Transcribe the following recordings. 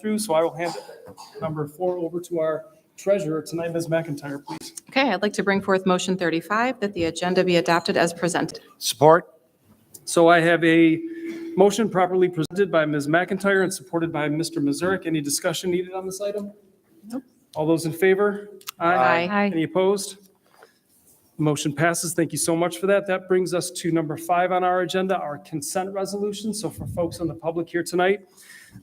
through, so I will hand number 4 over to our treasurer tonight, Ms. McIntyre, please. Okay, I'd like to bring forth motion 35 that the agenda be adopted as presented. Support. So I have a motion properly presented by Ms. McIntyre and supported by Mr. Mazurik. Any discussion needed on this item? Nope. All those in favor? Aye. Any opposed? Motion passes. Thank you so much for that. That brings us to number 5 on our agenda, our consent resolution. So for folks in the public here tonight,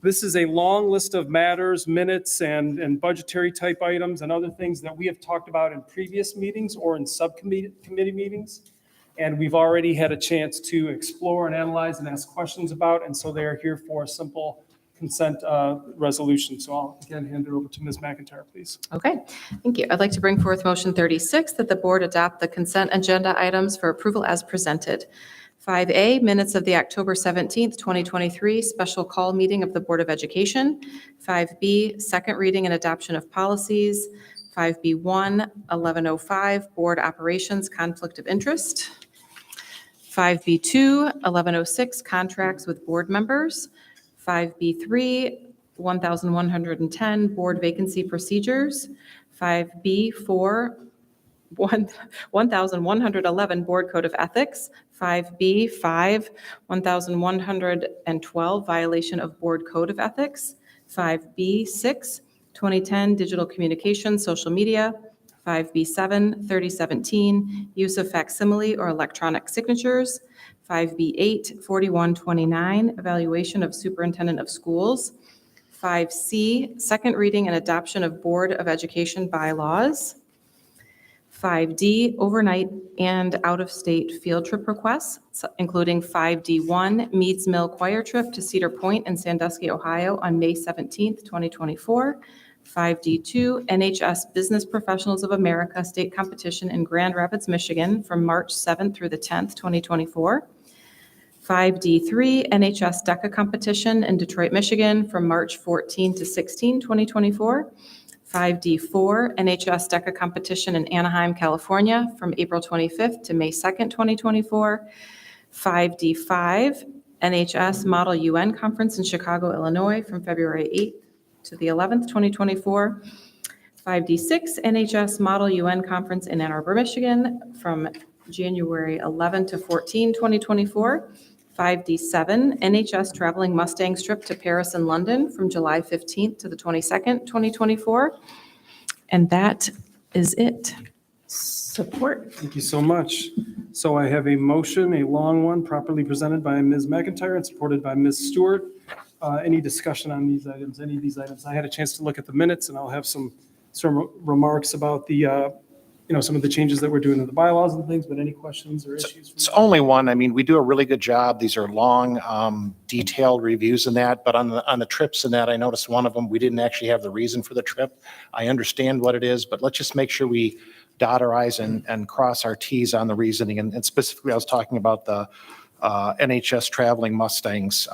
this is a long list of matters, minutes, and budgetary type items and other things that we have talked about in previous meetings or in subcommittee meetings. And we've already had a chance to explore and analyze and ask questions about, and so they are here for a simple consent resolution. So I'll again hand it over to Ms. McIntyre, please. Okay, thank you. I'd like to bring forth motion 36 that the board adopt the consent agenda items for approval as presented. 5A, minutes of the October 17th, 2023 special call meeting of the Board of Education. 5B, second reading and adoption of policies. 5B1, 1105, board operations, conflict of interest. 5B2, 1106, contracts with board members. 5B3, 1110, board vacancy procedures. 5B4, 1111, board code of ethics. 5B5, 1112, violation of board code of ethics. 5B6, 2010, digital communications, social media. 5B7, 3017, use of facsimile or electronic signatures. 5B8, 4129, evaluation of superintendent of schools. 5C, second reading and adoption of Board of Education bylaws. 5D, overnight and out-of-state field trip requests, including 5D1, Meads Mill choir trip to Cedar Point and Sandusky, Ohio on May 17th, 2024. 5D2, NHS Business Professionals of America state competition in Grand Rapids, Michigan from March 7th through the 10th, 2024. 5D3, NHS DECA competition in Detroit, Michigan from March 14 to 16, 2024. 5D4, NHS DECA competition in Anaheim, California from April 25th to May 2nd, 2024. 5D5, NHS Model UN conference in Chicago, Illinois from February 8th to the 11th, 2024. 5D6, NHS Model UN conference in Ann Arbor, Michigan from January 11 to 14, 2024. 5D7, NHS traveling Mustangs trip to Paris and London from July 15th to the 22nd, 2024. And that is it. Support. Thank you so much. So I have a motion, a long one, properly presented by Ms. McIntyre and supported by Ms. Stewart. Any discussion on these items, any of these items? I had a chance to look at the minutes, and I'll have some remarks about the some of the changes that we're doing to the bylaws and things, but any questions or issues? It's only one. I mean, we do a really good job. These are long, detailed reviews in that, but on the trips in that, I noticed one of them, we didn't actually have the reason for the trip. I understand what it is, but let's just make sure we dot our I's and cross our T's on the reasoning. And specifically, I was talking about the NHS traveling Mustangs.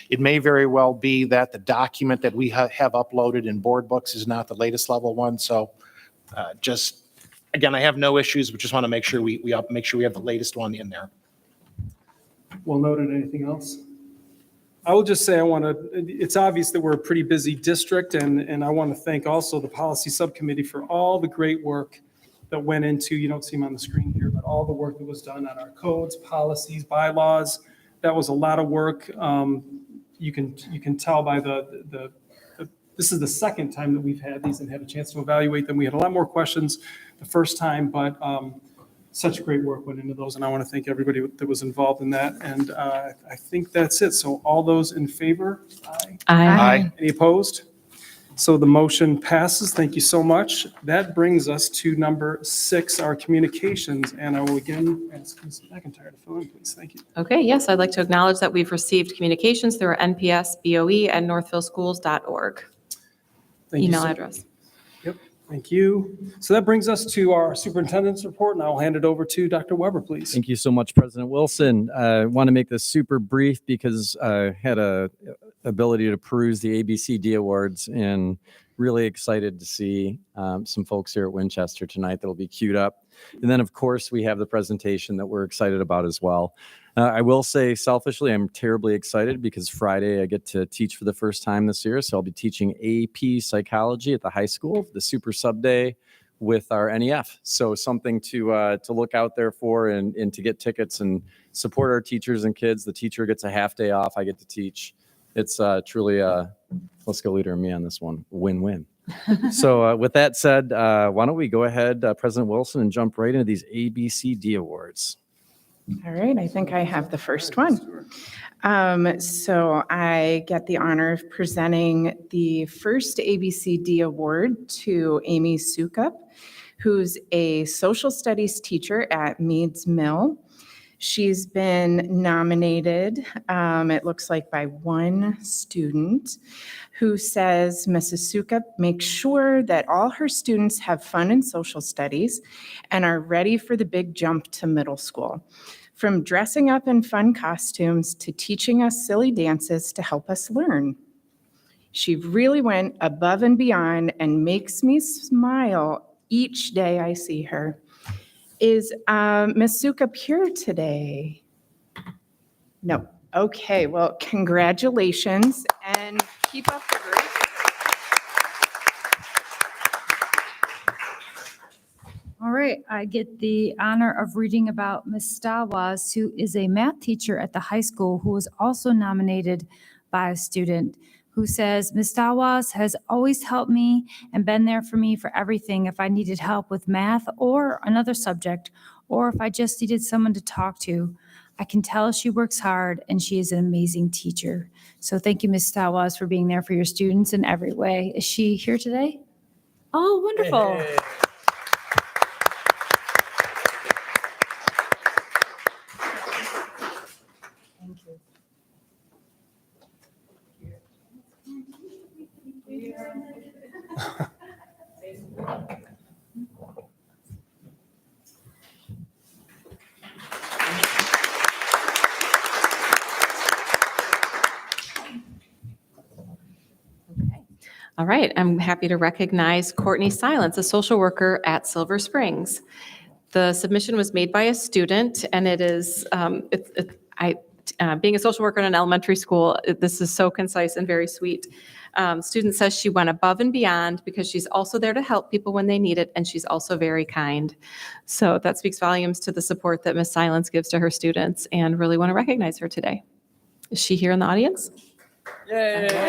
It may very well be that the document that we have uploaded in board books is not the latest level one. So again, I have no issues, but just want to make sure we make sure we have the latest one in there. Well noted. Anything else? I will just say it's obvious that we're a pretty busy district, and I want to thank also the policy subcommittee for all the great work that went into, you don't see them on the screen here, but all the work that was done on our codes, policies, bylaws. That was a lot of work. You can tell by this is the second time that we've had these and had a chance to evaluate them. We had a lot more questions the first time, but such great work went into those, and I want to thank everybody that was involved in that. And I think that's it. So all those in favor? Aye. Aye. Any opposed? So the motion passes. Thank you so much. That brings us to number 6, our communications, and I will again ask Ms. McIntyre to fill in, please. Thank you. Okay, yes, I'd like to acknowledge that we've received communications through our NPS BOE at northvilleschools.org Thank email you so- address. Yep, thank you. So that brings us to our superintendent's report, and I'll hand it over to Dr. Weber, please. Thank you so much, President Wilson. I want to make this super brief because I had a ability to peruse the ABCD awards and really excited to see some folks here at Winchester tonight that'll be queued up. And then, of course, we have the presentation that we're excited about as well. I will say selfishly, I'm terribly excited because Friday I get to teach for the first time this year. So I'll be teaching AP Psychology at the high school, the Super Sub Day with our NEF. So something to look out there for and to get tickets and support our teachers and kids. The teacher gets a half day off. I get to teach. It's truly let's go leader and me on this one. Win-win. So with that said, why don't we go ahead, President Wilson, and jump right into these ABCD awards. All right, I think I have the first one. So I get the honor of presenting the first ABCD award to Amy Sukup, who's a social studies teacher at Meads Mill. She's been nominated, it looks like by one student, who says Mrs. Sukup makes sure that all her students have fun in social studies and are ready for the big jump to middle school. From dressing up in fun costumes to teaching us silly dances to help us learn. She really went above and beyond and makes me smile each day I see her. Is Ms. Sukup here today? No. Okay, well, congratulations and keep up the great. All right, I get the honor of reading about Ms. Stawaz, who is a math teacher at the high school who was also nominated by a student who says, Ms. Stawaz has always helped me and been there for me for everything if I needed help with math or another subject, or if I just needed someone to talk to. I can tell she works hard and she is an amazing teacher. So thank you, Ms. Stawaz, for being there for your students in every way. Is she here today? Oh, wonderful. Hey. Thank you. All right, I'm happy to recognize Courtney Silence, a social worker at Silver Springs. The submission was made by a student, and it is, being a social worker in an elementary school, this is so concise and very sweet. Student says she went above and beyond because she's also there to help people when they need it, and she's also very kind. So that speaks volumes to the support that Ms. Silence gives to her students, and really want to recognize her today. Is she here in the audience? Yay.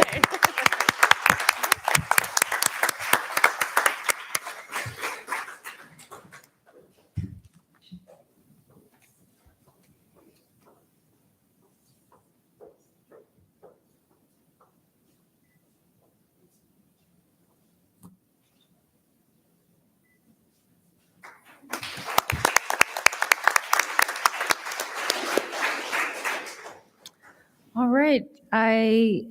All right, I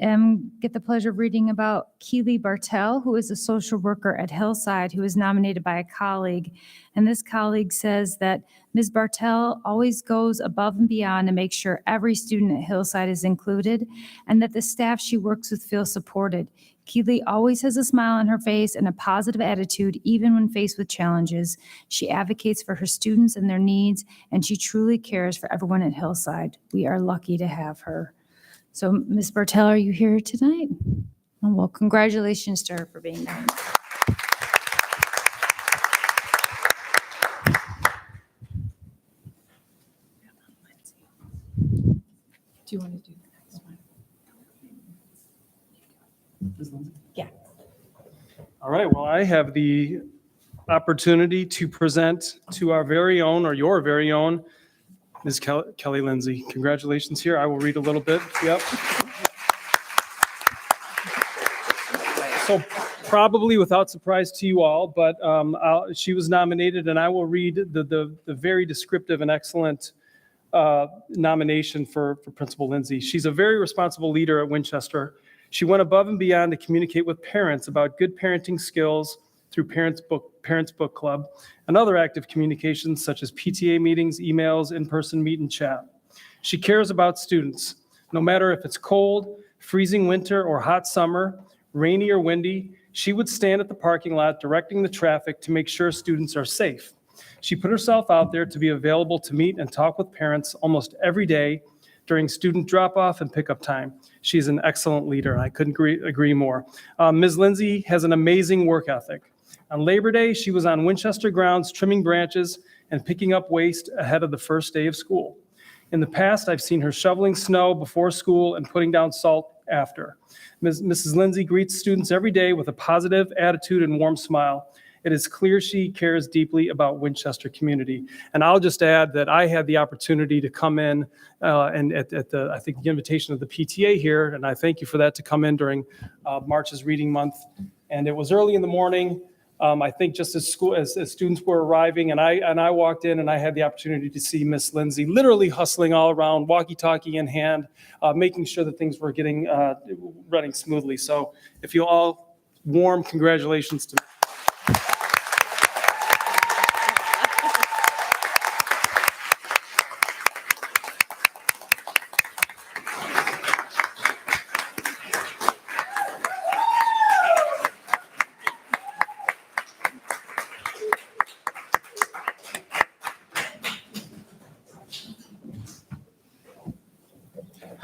get the pleasure of reading about Keely Bartell, who is a social worker at Hillside, who is nominated by a colleague. And this colleague says that Ms. Bartell always goes above and beyond to make sure every student at Hillside is included and that the staff she works with feel supported. Keely always has a smile on her face and a positive attitude, even when faced with challenges. She advocates for her students and their needs, and she truly cares for everyone at Hillside. We are lucky to have her. So, Ms. Bartell, are you here tonight? Well, congratulations to her for being there. Do you want to do the next one? Yeah. All right, well, I have the opportunity to present to our very own, or your very own, Ms. Kelly Lindsay. Congratulations here. I will read a little bit. Yep. So probably without surprise to you all, but she was nominated, and I will read the very descriptive and excellent nomination for Principal Lindsay. She's a very responsible leader at Winchester. She went above and beyond to communicate with parents about good parenting skills through Parents Book Club and other active communications such as PTA meetings, emails, in-person meet and chat. She cares about students, no matter if it's cold, freezing winter, or hot summer, rainy or windy. She would stand at the parking lot directing the traffic to make sure students are safe. She put herself out there to be available to meet and talk with parents almost every day during student drop-off and pickup time. She's an excellent leader, and I couldn't agree more. Ms. Lindsay has an amazing work ethic. On Labor Day, she was on Winchester grounds trimming branches and picking up waste ahead of the first day of school. In the past, I've seen her shoveling snow before school and putting down salt after. Mrs. Lindsay greets students every day with a positive attitude and warm smile. It is clear she cares deeply about Winchester community. And I'll just add that I had the opportunity to come in and at the, I think, the invitation of the PTA here, and I thank you for that, to come in during March's Reading Month. And it was early in the morning. I think just as students were arriving, and I walked in, and I had the opportunity to see Miss Lindsay literally hustling all around, walkie-talkie in hand, making sure that things were getting running smoothly. So if you all, warm congratulations to.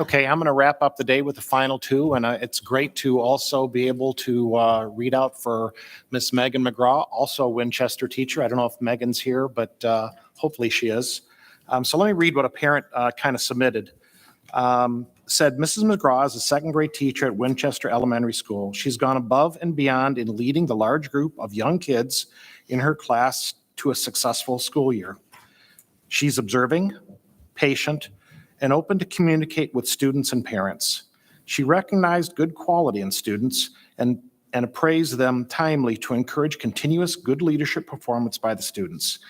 Okay, I'm going to wrap up the day with the final two, and it's great to also be able to read out for Miss Megan McGraw, also a Winchester teacher. I don't know if Megan's here, but hopefully she is. So let me read what a parent kind of submitted. Said, Mrs. McGraw is a second grade teacher at Winchester Elementary School. She's gone above and beyond in leading the large group of young kids in her class to a successful school year. She's observing, patient, and open to communicate with students and parents. She recognized good quality in students and appraised them timely to encourage continuous good leadership performance by the students.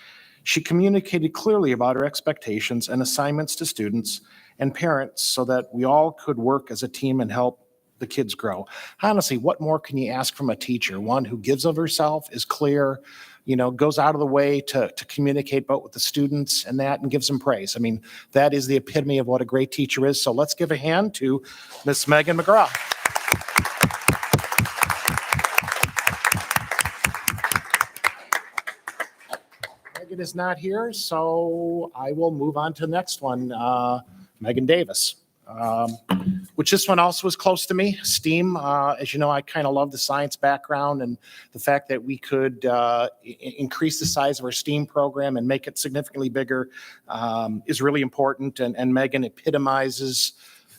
She communicated clearly about her expectations and assignments to students and parents so that we all could work as a team and help the kids grow. Honestly, what more can you ask from a teacher? One who gives of herself, is clear, goes out of the way to communicate both with the students and gives them praise. I mean, that is the epitome of what a great teacher is. So let's give a hand to Miss Megan McGraw. Megan is not here, so I will move on to the next one, Megan Davis. Which this one also was close to me. STEAM, as you know, I kind of love the science background, and the fact that we could increase the size of our STEAM program and make it significantly bigger is really important. And Megan epitomizes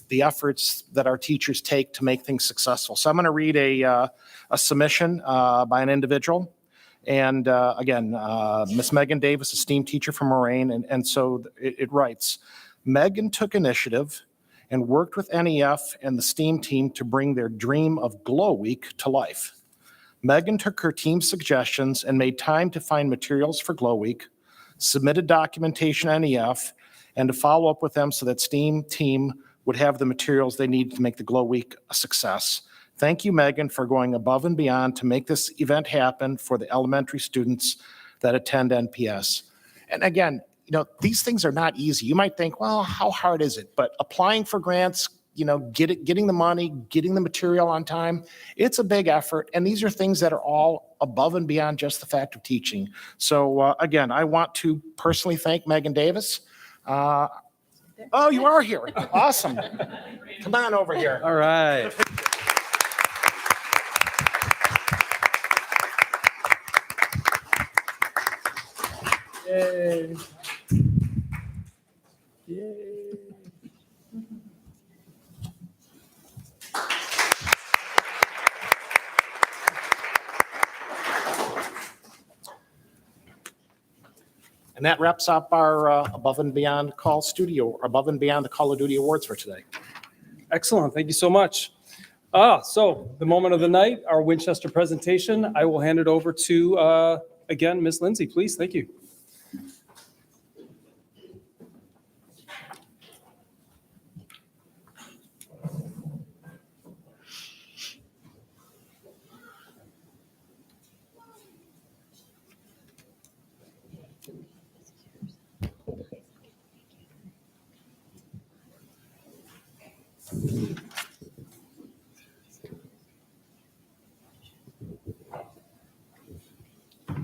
the efforts that our teachers take to make things successful. So I'm going to read a submission by an individual. And again, Miss Megan Davis, a STEAM teacher from Moraine. And so it writes, Megan took initiative and worked with NEF and the STEAM team to bring their dream of Glow Week to life. Megan took her team's suggestions and made time to find materials for Glow Week, submitted documentation to NEF, and to follow up with them so that STEAM team would have the materials they needed to make the Glow Week a success. Thank you, Megan, for going above and beyond to make this event happen for the elementary students that attend NPS. And again, these things are not easy. You might think, well, how hard is it? But applying for grants, getting the money, getting the material on time, it's a big effort. And these are things that are all above and beyond just the fact of teaching. So again, I want to personally thank Megan Davis. Oh, you are here. Awesome. Come on over here. All right. Yay. Yay. And that wraps up our Above and Beyond the Call of Duty Awards for today. Excellent. Thank you so much. So the moment of the night, our Winchester presentation. I will hand it over to, again, Ms. Lindsay, please. Thank you.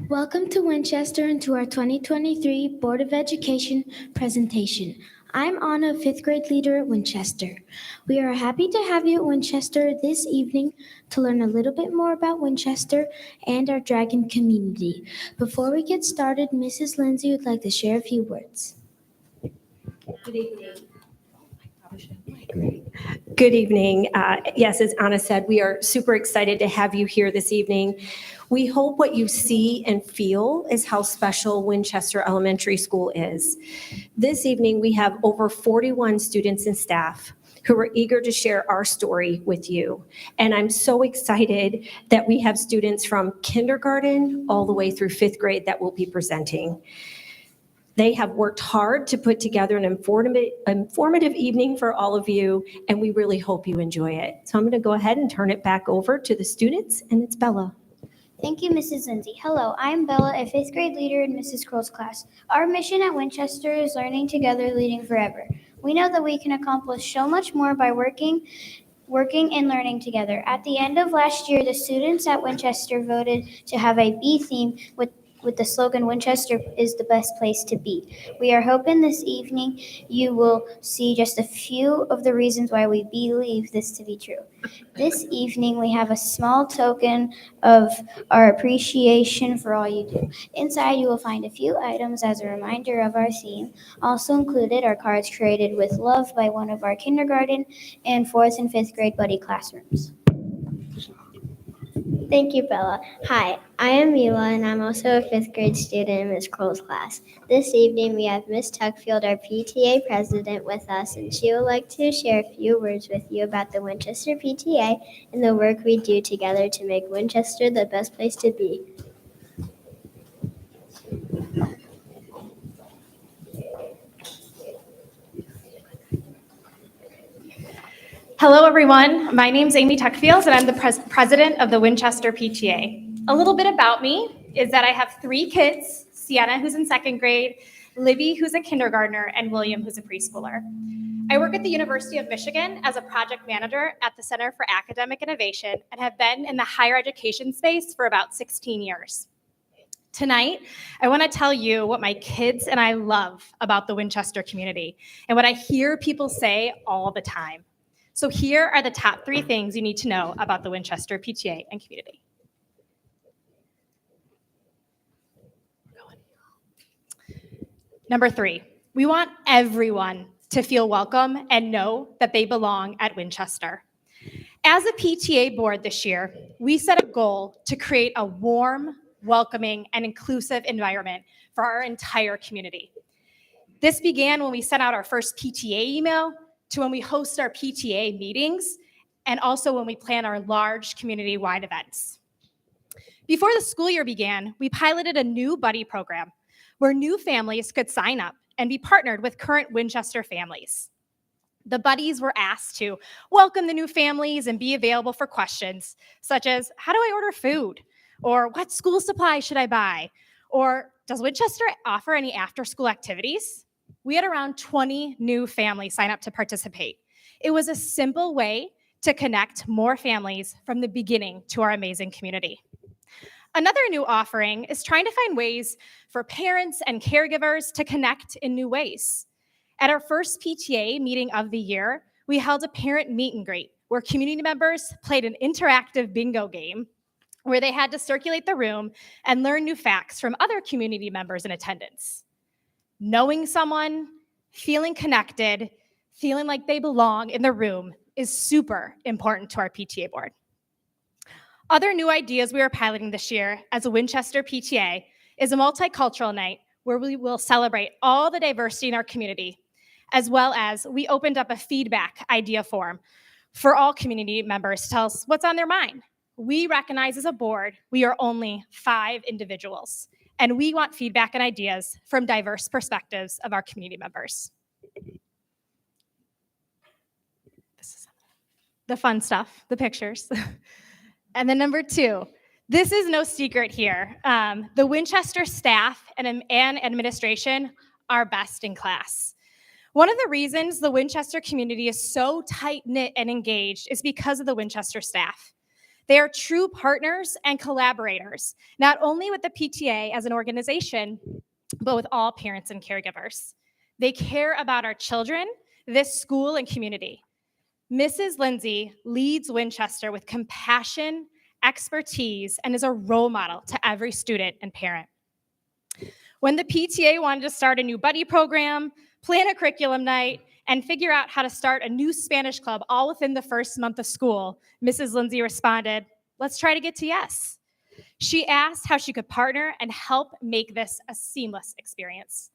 Welcome to Winchester and to our 2023 Board of Education presentation. I'm Anna, 5th grade leader at Winchester. We are happy to have you at Winchester this evening to learn a little bit more about Winchester and our Dragon community. Before we get started, Mrs. Lindsay would like to share a few words. Good evening. Good evening. Yes, as Anna said, we are super excited to have you here this evening. We hope what you see and feel is how special Winchester Elementary School is. This evening, we have over 41 students and staff who are eager to share our story with you. And I'm so excited that we have students from kindergarten all the way through 5th grade that will be presenting. They have worked hard to put together an informative evening for all of you, and we really hope you enjoy it. So I'm going to go ahead and turn it back over to the students, and it's Bella. Thank you, Mrs. Lindsay. Hello, I'm Bella, a 5th grade leader in Mrs. Kroll's class. Our mission at Winchester is learning together, leading forever. We know that we can accomplish so much more by working and learning together. At the end of last year, the students at Winchester voted to have a bee theme with the slogan, "Winchester is the best place to be." We are hoping this evening you will see just a few of the reasons why we believe this to be true. This evening, we have a small token of our appreciation for all you do. Inside, you will find a few items as a reminder of our theme. Also included are cards created with love by one of our kindergarten and 4th and 5th grade buddy classrooms. Thank you, Bella. Hi, I am Mila, and I'm also a 5th grade student in Ms. Kroll's class. This evening, we have Ms. Tuckfield, our PTA president, with us, and she would like to share a few words with you about the Winchester PTA and the work we do together to make Winchester the best place to be. Hello, everyone. My name is Amy Tuckfield, and I'm the president of the Winchester PTA. A little bit about me is that I have 3 kids, Sienna, who's in 2nd grade, Libby, who's a kindergartner, and William, who's a preschooler. I work at the University of Michigan as a project manager at the Center for Academic Innovation and have been in the higher education space for about 16 years. Tonight, I want to tell you what my kids and I love about the Winchester community and what I hear people say all the time. So here are the top 3 things you need to know about the Winchester PTA and community. Number 3, we want everyone to feel welcome and know that they belong at Winchester. As a PTA board this year, we set a goal to create a warm, welcoming, and inclusive environment for our entire community. This began when we sent out our first PTA email, to when we host our PTA meetings, and also when we plan our large community-wide events. Before the school year began, we piloted a new buddy program where new families could sign up and be partnered with current Winchester families. The buddies were asked to welcome the new families and be available for questions such as, how do I order food? Or what school supplies should I buy? Or does Winchester offer any after-school activities? We had around 20 new families sign up to participate. It was a simple way to connect more families from the beginning to our amazing community. Another new offering is trying to find ways for parents and caregivers to connect in new ways. At our first PTA meeting of the year, we held a parent meet and greet where community members played an interactive bingo game where they had to circulate the room and learn new facts from other community members in attendance. Knowing someone, feeling connected, feeling like they belong in the room is super important to our PTA board. Other new ideas we are piloting this year as a Winchester PTA is a multicultural night where we will celebrate all the diversity in our community, as well as we opened up a feedback idea form for all community members to tell us what's on their mind. We recognize as a board, we are only 5 individuals, and we want feedback and ideas from diverse perspectives of our community members. This is the fun stuff, the pictures. And then number 2, this is no secret here. The Winchester staff and administration are best in class. One of the reasons the Winchester community is so tight-knit and engaged is because of the Winchester staff. They are true partners and collaborators, not only with the PTA as an organization, but with all parents and caregivers. They care about our children, this school, and community. Mrs. Lindsay leads Winchester with compassion, expertise, and is a role model to every student and parent. When the PTA wanted to start a new buddy program, plan a curriculum night, and figure out how to start a new Spanish club all within the first month of school, Mrs. Lindsay responded, "Let's try to get to yes." She asked how she could partner and help make this a seamless experience.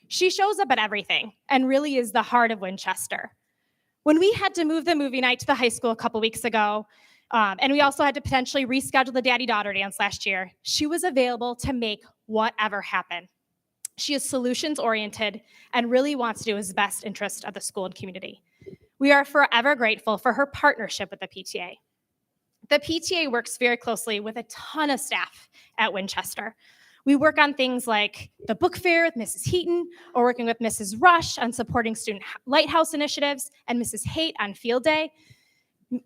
She shows up at everything and really is the heart of Winchester. When we had to move the movie night to the high school a couple weeks ago, and we also had to potentially reschedule the daddy-daughter dance last year, she was available to make whatever happen. She is solutions-oriented and really wants to do his best interest of the school and community. We are forever grateful for her partnership with the PTA. The PTA works very closely with a ton of staff at Winchester. We work on things like the book fair with Mrs. Heaton, or working with Mrs. Rush on supporting student lighthouse initiatives, and Mrs. Haight on field day.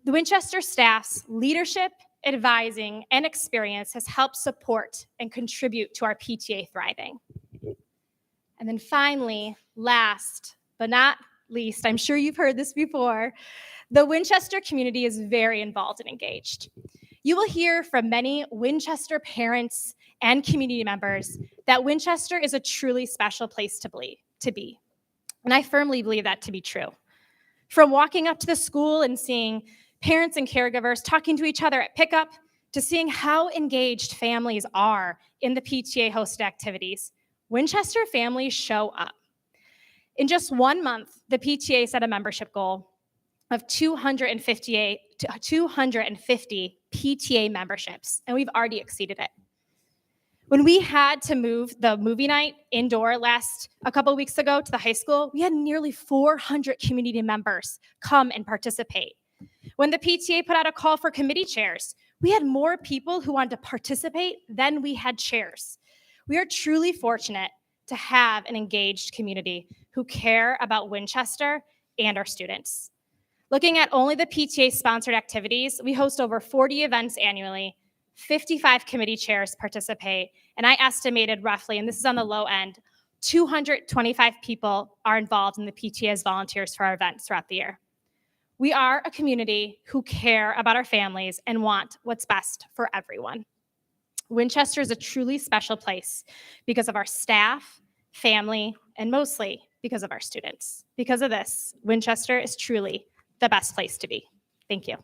The Winchester staff's leadership, advising, and experience has helped support and contribute to our PTA thriving. And then finally, last but not least, I'm sure you've heard this before, the Winchester community is very involved and engaged. You will hear from many Winchester parents and community members that Winchester is a truly special place to be. And I firmly believe that to be true. From walking up to the school and seeing parents and caregivers talking to each other at pickup, to seeing how engaged families are in the PTA hosted activities, Winchester families show up. In just 1 month, the PTA set a membership goal of 250 PTA memberships, and we've already exceeded it. When we had to move the movie night indoor a couple weeks ago to the high school, we had nearly 400 community members come and participate. When the PTA put out a call for committee chairs, we had more people who wanted to participate than we had chairs. We are truly fortunate to have an engaged community who care about Winchester and our students. Looking at only the PTA-sponsored activities, we host over 40 events annually, 55 committee chairs participate, and I estimated roughly, and this is on the low end, 225 people are involved in the PTA as volunteers for our events throughout the year. We are a community who care about our families and want what's best for everyone. Winchester is a truly special place because of our staff, family, and mostly because of our students. Because of this, Winchester is truly the best place to be. Thank you.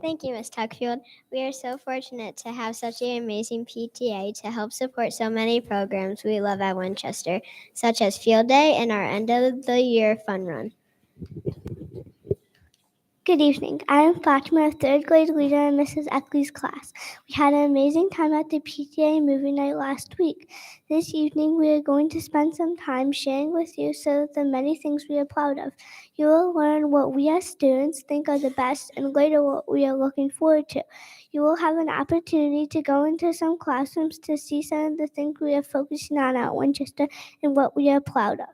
Thank you, Ms. Tuckfield. We are so fortunate to have such an amazing PTA to help support so many programs we love at Winchester, such as Field Day and our end of the year fun run. Good evening. I am Fatima, a third grade leader in Mrs. Eckley's class. We had an amazing time at the PTA movie night last week. This evening, we are going to spend some time sharing with you some of the many things we are proud of. You will learn what we as students think are the best and later what we are looking forward to. You will have an opportunity to go into some classrooms to see some of the things we are focusing on at Winchester and what we are proud of.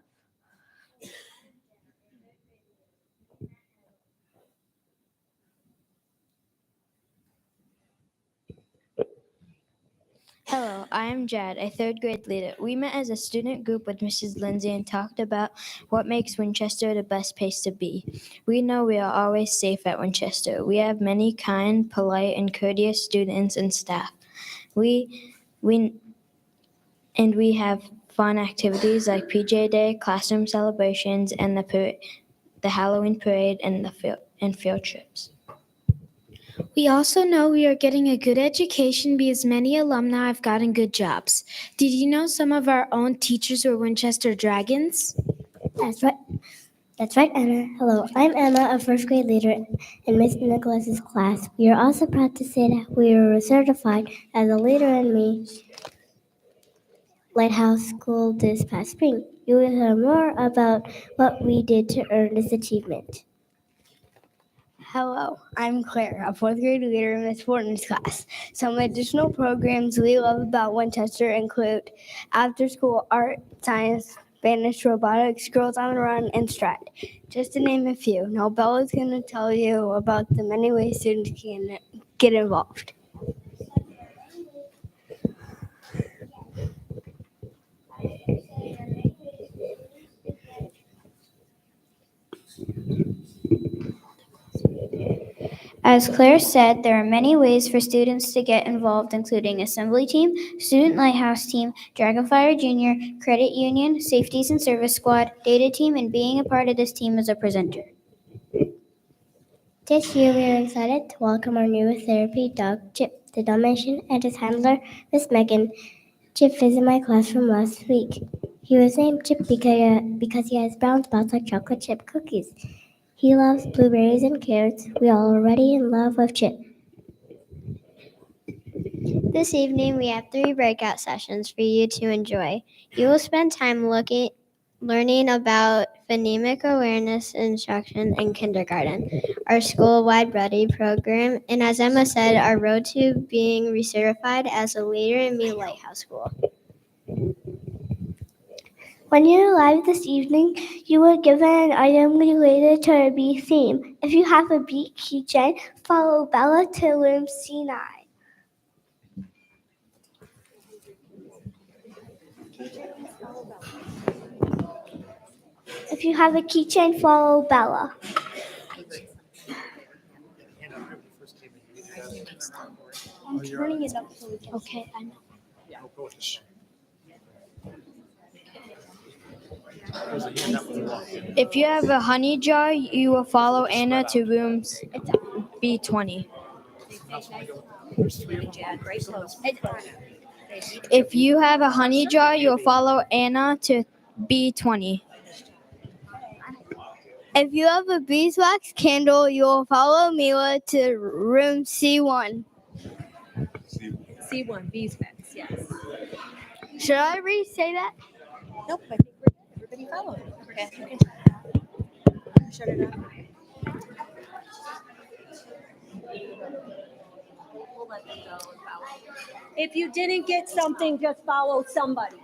Hello, I am Jad, a third grade leader. We met as a student group with Mrs. Lindsay and talked about what makes Winchester the best place to be. We know we are always safe at Winchester. We have many kind, polite, and courteous students and staff. We have fun activities like PJ Day, classroom celebrations, and the Halloween parade and field trips. We also know we are getting a good education because many alumni have gotten good jobs. Did you know some of our own teachers were Winchester Dragons? That's right, Emma. Hello, I'm Emma, a first grade leader in Miss Nicholas's class. We are also proud to say that we were certified as a Leader in Me Lighthouse School this past spring. You will hear more about what we did to earn this achievement. Hello, I'm Claire, a fourth grade leader in Miss Fortin's class. Some additional programs we love about Winchester include after school art, science, Spanish, robotics, Girls on the Run, and Stride, just to name a few. Now, Bella's going to tell you about the many ways students can get involved. As Claire said, there are many ways for students to get involved, including assembly team, student lighthouse team, Dragonfire Junior, credit union, safeties and service squad, data team, and being a part of this team as a presenter. This year, we are excited to welcome our new therapy dog, Chip, the Dalmatian, and his handler, Miss Megan. Chip visited my class from last week. He was named Chip because he has brown spots like chocolate chip cookies. He loves blueberries and carrots. We are already in love with Chip. This evening, we have 3 breakout sessions for you to enjoy. You will spend time learning about phonemic awareness instruction in kindergarten, our school-wide buddy program, and as Emma said, our road to being recertified as a leader in Me Lighthouse School. When you arrive this evening, you will given an item related to a bee theme. If you have a bee keychain, follow Bella to room C9. If you have a keychain, follow Bella. I'm turning it up so we can. Okay, I know. If you have a honey jar, you will follow Anna to room B20. If you have a honey jar, you will follow Anna to B20. If you have a beeswax candle, you will follow Mila to room C1. C1, beeswax, yes. Should I re-say that? Nope, I think we're good. Everybody follow it. Okay. Shut it off. If you didn't get something, just follow somebody.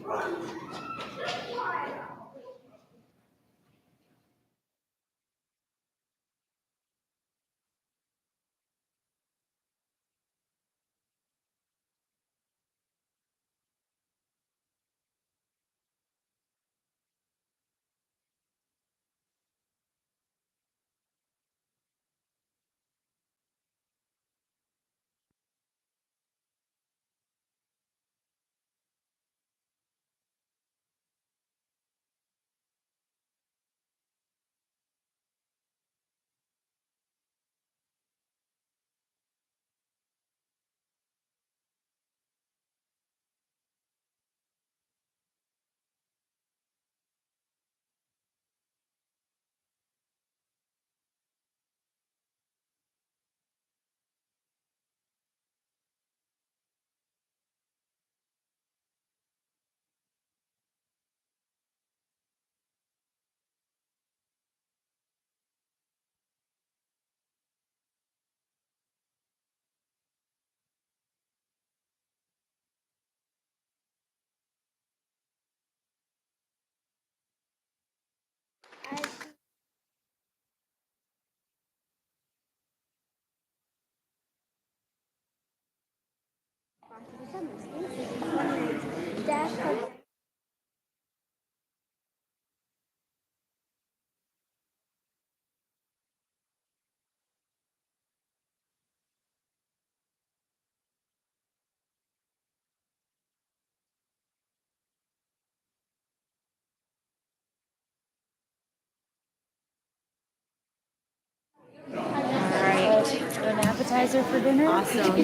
All right. An appetizer for dinner? Awesome.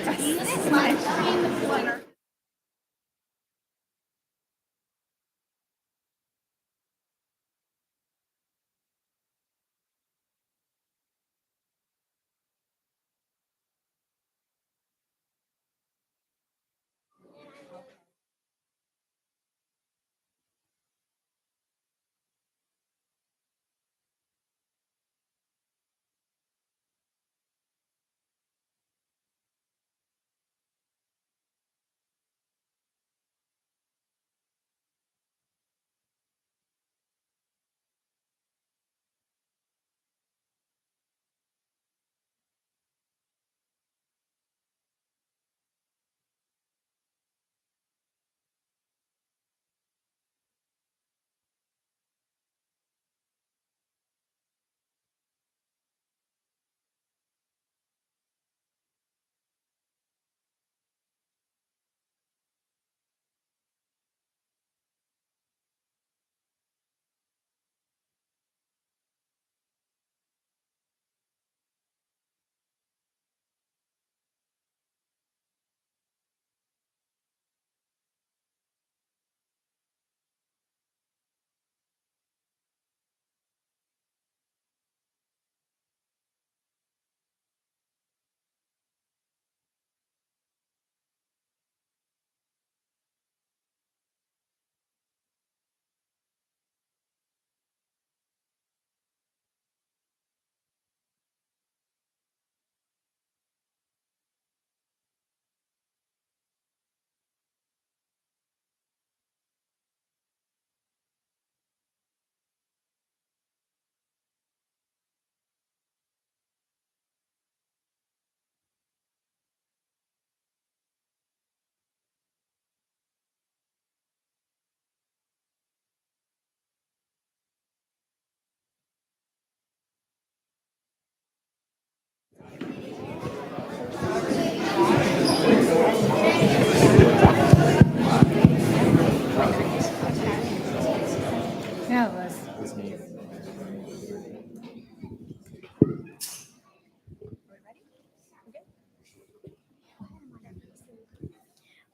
Yeah, it was.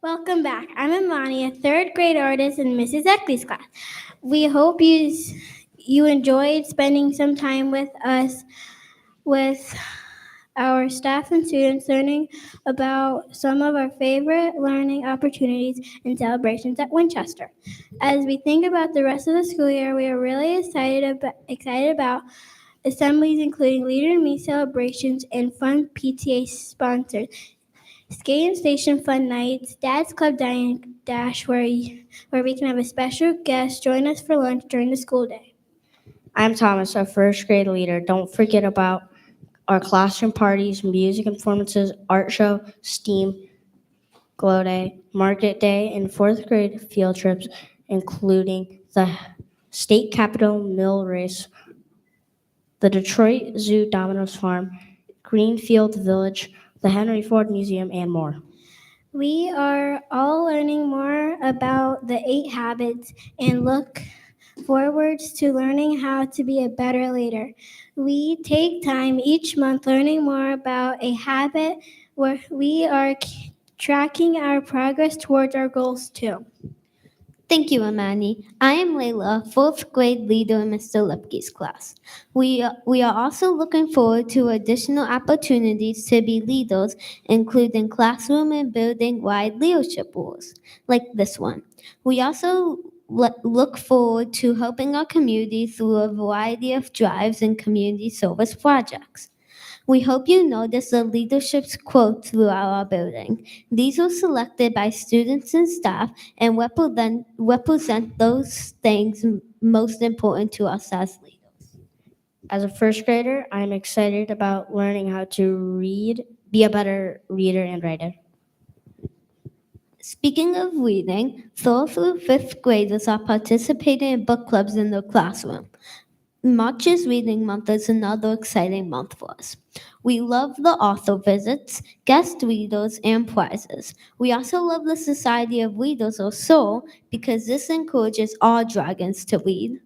Welcome back. I'm Imani, a third grade artist in Mrs. Eckley's class. We hope you enjoyed spending some time with us, with our staff and students, learning about some of our favorite learning opportunities and celebrations at Winchester. As we think about the rest of the school year, we are really excited about assemblies including Leader in Me celebrations and fun PTA sponsors. Skating Station Fun Nights, Dad's Club Dining Dash, where we can have a special guest join us for lunch during the school day. I'm Thomas, our first grade leader. Don't forget about our classroom parties, music performances, art show, STEAM, Glow Day, Market Day, and fourth grade field trips, including the state capitol mill race, the Detroit Zoo Domino's Farm, Greenfield Village, the Henry Ford Museum, and more. We are all learning more about the 8 habits and look forwards to learning how to be a better leader. We take time each month learning more about a habit where we are tracking our progress towards our goals too. Thank you, Amani. I am Layla, fourth grade leader in Mr. Lipke's class. We are also looking forward to additional opportunities to be leaders, including classroom and building-wide leadership roles, like this one. We also look forward to helping our community through a variety of drives and community service projects. We hope you notice the leadership's quotes throughout our building. These were selected by students and staff and represent those things most important to us as leaders. As a first grader, I'm excited about learning how to read, be a better reader and writer. Speaking of reading, 3rd through 5th graders are participating in book clubs in their classroom. March is Reading Month is another exciting month for us. We love the author visits, guest readers, and prizes. We also love the Society of Readers or SOUL because this encourages all dragons to read.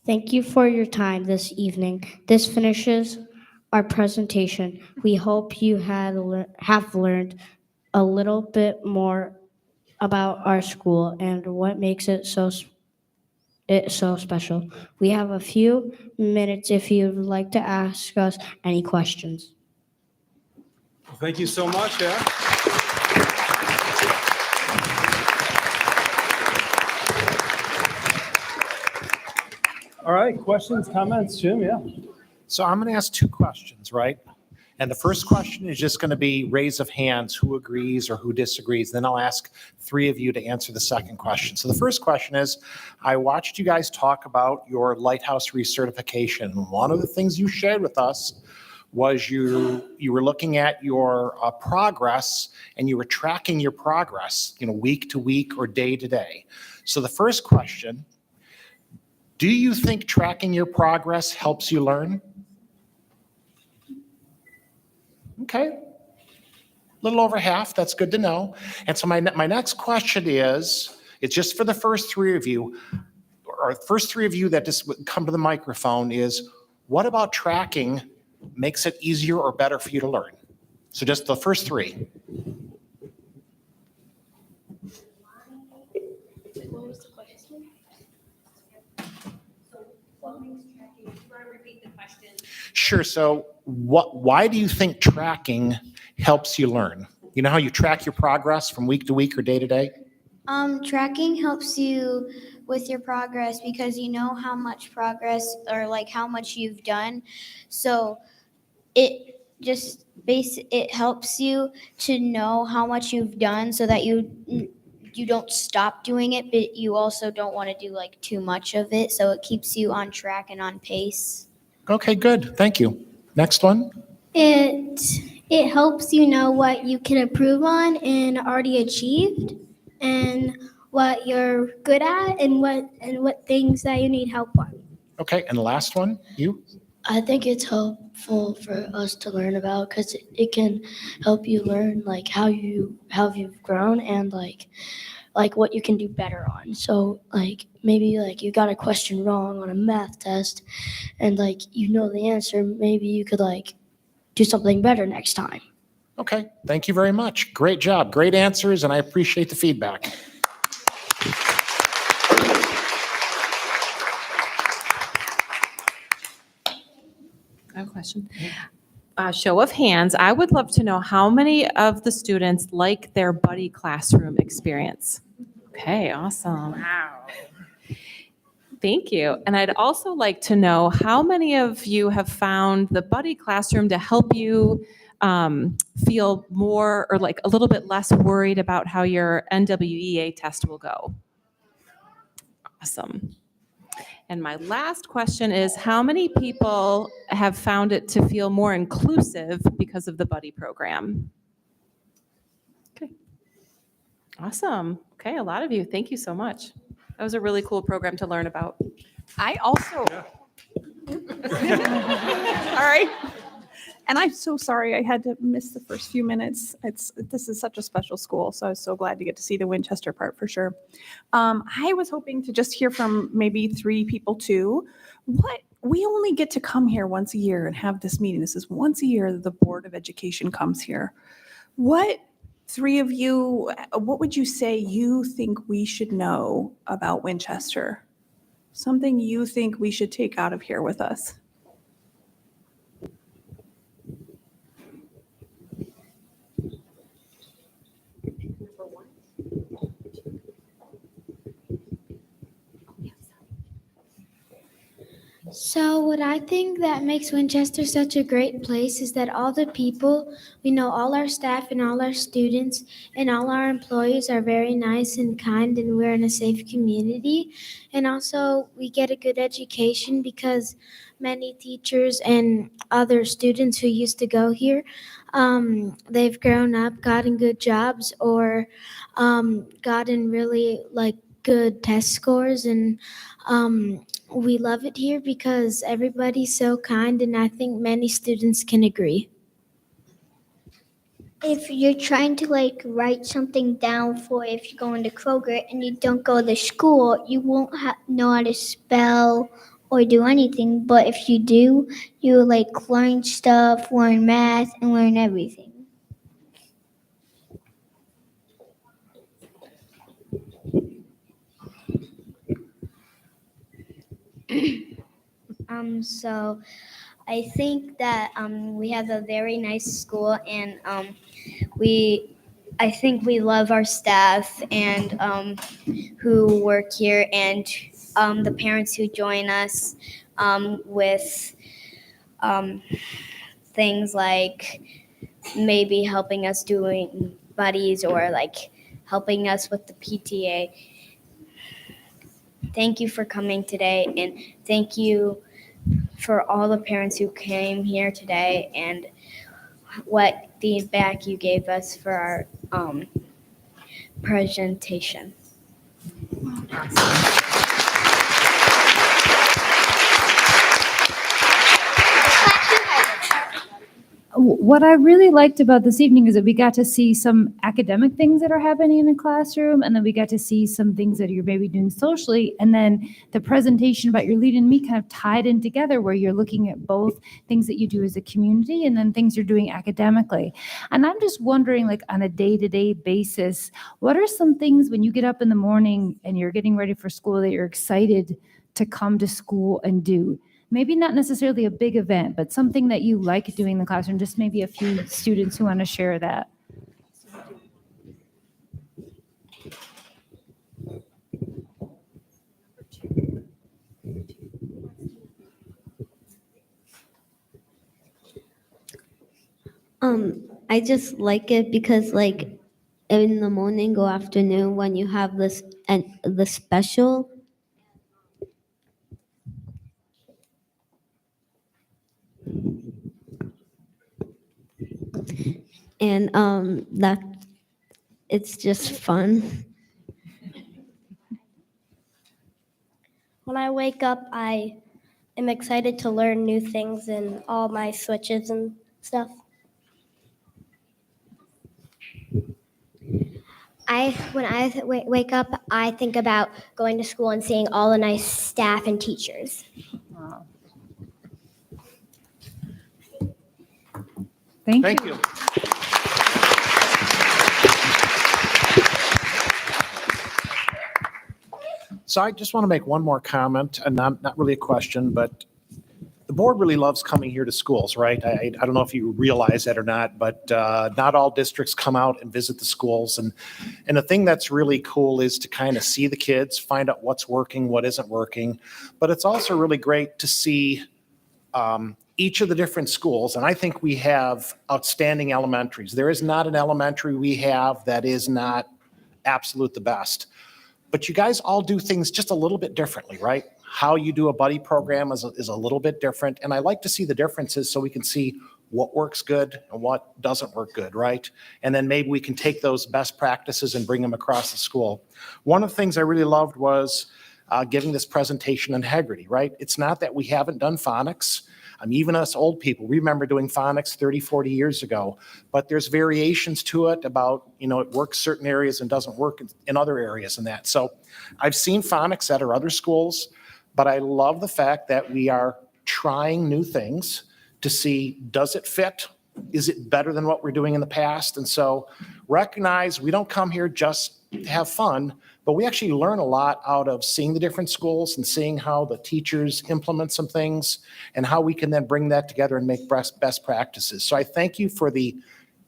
Thank you for your time this evening. This finishes our presentation. We hope you have learned a little bit more about our school and what makes it so special. We have a few minutes if you'd like to ask us any questions. Well, thank you so much. Yeah. All right, questions, comments, Jim? Yeah. So I'm going to ask 2 questions, right? And the first question is just going to be raise of hands, who agrees or who disagrees. Then I'll ask 3 of you to answer the second question. So the first question is, I watched you guys talk about your Lighthouse recertification. One of the things you shared with us was you were looking at your progress and you were tracking your progress, week to week or day to day. So the first question, do you think tracking your progress helps you learn? Okay, a little over half, that's good to know. And so my next question is, it's just for the first 3 of you, or first 3 of you that just come to the microphone is, what about tracking makes it easier or better for you to learn? So just the first 3. What was the question? What makes tracking? Do you want to repeat the question? Sure, so why do you think tracking helps you learn? You know how you track your progress from week to week or day to day? Tracking helps you with your progress because you know how much progress or like how much you've done. So it helps you to know how much you've done so that you don't stop doing it, but you also don't want to do like too much of it. So it keeps you on track and on pace. Okay, good, thank you. Next one. It helps you know what you can improve on and already achieved, and what you're good at, and what things that you need help on. Okay, and the last one, you? I think it's helpful for us to learn about because it can help you learn like how you've grown and like what you can do better on. So like maybe like you got a question wrong on a math test and like you know the answer, maybe you could like do something better next time. Okay, thank you very much. Great job, great answers, and I appreciate the feedback. I have a question. Show of hands, I would love to know how many of the students like their buddy classroom experience? Okay, awesome. Wow. Thank you. And I'd also like to know how many of you have found the buddy classroom to help you feel more or like a little bit less worried about how your NWEA test will go? Awesome. And my last question is, how many people have found it to feel more inclusive because of the buddy program? Okay. Awesome. Okay, a lot of you. Thank you so much. That was a really cool program to learn about. I also. All right. And I'm so sorry I had to miss the first few minutes. This is such a special school, so I was so glad to get to see the Winchester part for sure. I was hoping to just hear from maybe 3 people too. We only get to come here once a year and have this meeting. This is once a year that the Board of Education comes here. What 3 of you, what would you say you think we should know about Winchester? Something you think we should take out of here with us? So, what I think that makes Winchester such a great place is that all the people, we know all our staff and all our students and all our employees are very nice and kind, and we're in a safe community. And also, we get a good education because many teachers and other students who used to go here, they've grown up, gotten good jobs, or gotten really like good test scores, and we love it here because everybody's so kind, and I think many students can agree. If you're trying to write something down for if you're going to Kroger and you don't go to school, you won't know how to spell or do anything. But if you do, you learn stuff, learn math, and learn everything. So I think that we have a very nice school, and I think we love our staff and who work here, and the parents who join us with things like maybe helping us doing buddies or helping us with the PTA. Thank you for coming today, and thank you for all the parents who came here today and what feedback you gave us for our presentation. What I really liked about this evening is that we got to see some academic things that are happening in the classroom, and then we got to see some things that you're maybe doing socially, and then the presentation about your Lead and Me kind of tied in together where you're looking at both things that you do as a community and then things you're doing academically. And I'm just wondering, on a day-to-day basis, what are some things when you get up in the morning and you're getting ready for school that you're excited to come to school and do? Maybe not necessarily a big event, but something that you like doing in the classroom, just maybe a few students who want to share that. I just like it because in the morning or afternoon when you have this and the special, and that it's just fun. When I wake up, I am excited to learn new things and all my switches and stuff. When I wake up, I think about going to school and seeing all the nice staff and teachers. Thank you. So I just want to make one more comment, and not really a question, but the board really loves coming here to schools, right? I don't know if you realize that or not, but not all districts come out and visit the schools. And the thing that's really cool is to kind of see the kids, find out what's working, what isn't working. But it's also really great to see each of the different schools. And I think we have outstanding elementaries. There is not an elementary we have that is not absolute the best. But you guys all do things just a little bit differently, right? How you do a buddy program is a little bit different. And I like to see the differences so we can see what works good and what doesn't work good, right? And then maybe we can take those best practices and bring them across the school. One of the things I really loved was giving this presentation on integrity, right? It's not that we haven't done phonics. Even us old people, we remember doing phonics 30, 40 years ago, but there's variations to it about, it works certain areas and doesn't work in other areas and that. So I've seen phonics at our other schools, but I love the fact that we are trying new things to see, does it fit? Is it better than what we're doing in the past? And so recognize we don't come here just to have fun, but we actually learn a lot out of seeing the different schools and seeing how the teachers implement some things and how we can then bring that together and make best practices. So I thank you for the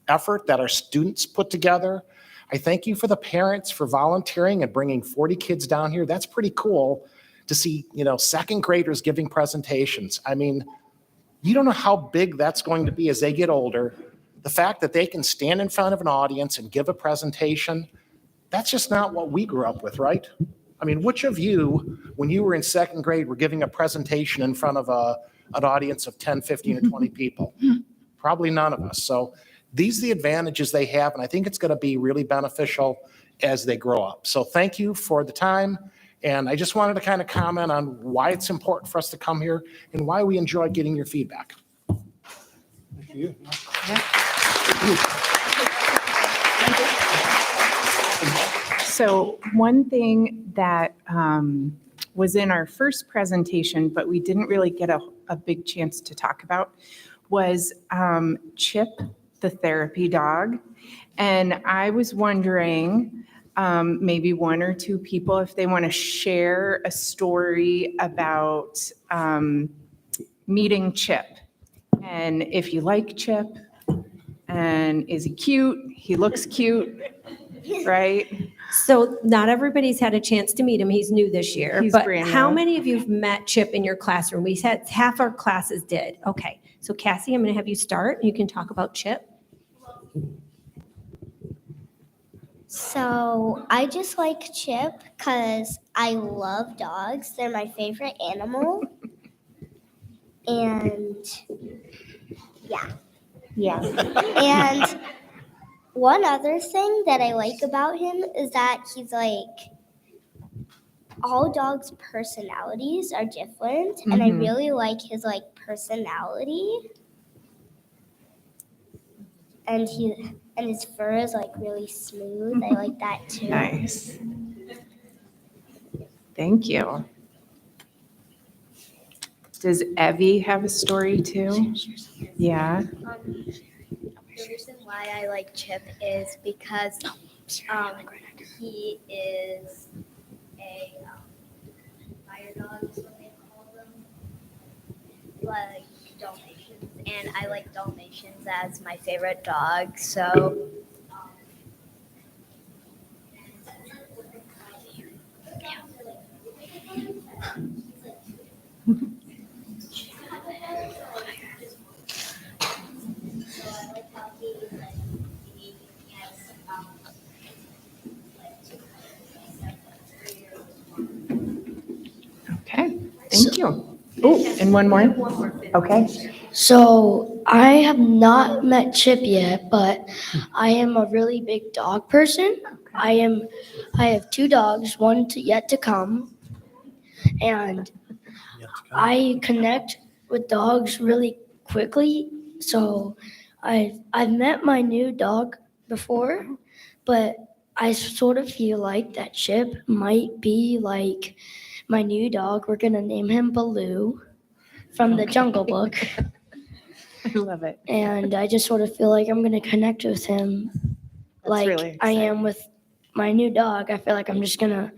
effort that our students put together. I thank you for the parents for volunteering and bringing 40 kids down here. That's pretty cool to see, second graders giving presentations. You don't know how big that's going to be as they get older. The fact that they can stand in front of an audience and give a presentation, that's just not what we grew up with, right? Which of you, when you were in second grade, were giving a presentation in front of an audience of 10, 15, or 20 people? Probably none of us. So these are the advantages they have, and I think it's going to be really beneficial as they grow up. So thank you for the time. And I just wanted to kind of comment on why it's important for us to come here and why we enjoy getting your feedback. Thank you. So one thing that was in our first presentation, but we didn't really get a big chance to talk about, was Chip, the therapy dog. And I was wondering, maybe one or two people, if they want to share a story about meeting Chip. And if you like Chip, and is he cute? He looks cute, right? So not everybody's had a chance to meet him. He's new this year. He's but brand how new. many of you have met Chip in your classroom? We said half our classes did. Okay. So Cassie, I'm going to have you start. You can talk about Chip. So I just like Chip because I love dogs. They're my favorite animal. And yeah. And one other thing that I like about him is that he's all dogs' personalities are different. And I really like his personality. And his fur is really smooth. I like that too. Nice. Thank you. Does Evie have a story too? Yeah. The reason why I like Chip is because he is a fire dog, is what they call them, like Dalmatians, and I like Dalmatians as my favorite dog. So. Okay, thank you. Oh, and one more? Okay. So I have not met Chip yet, but I am a really big dog person. I have two dogs, one yet to come, and I connect with dogs really quickly. So I've met my new dog before, but I sort of feel like that Chip might be like my new dog. We're gonna name him Baloo from the Jungle Book. I love it. And I just sort of feel like I'm gonna connect with him like really I am with my new dog. I feel like I'm just gonna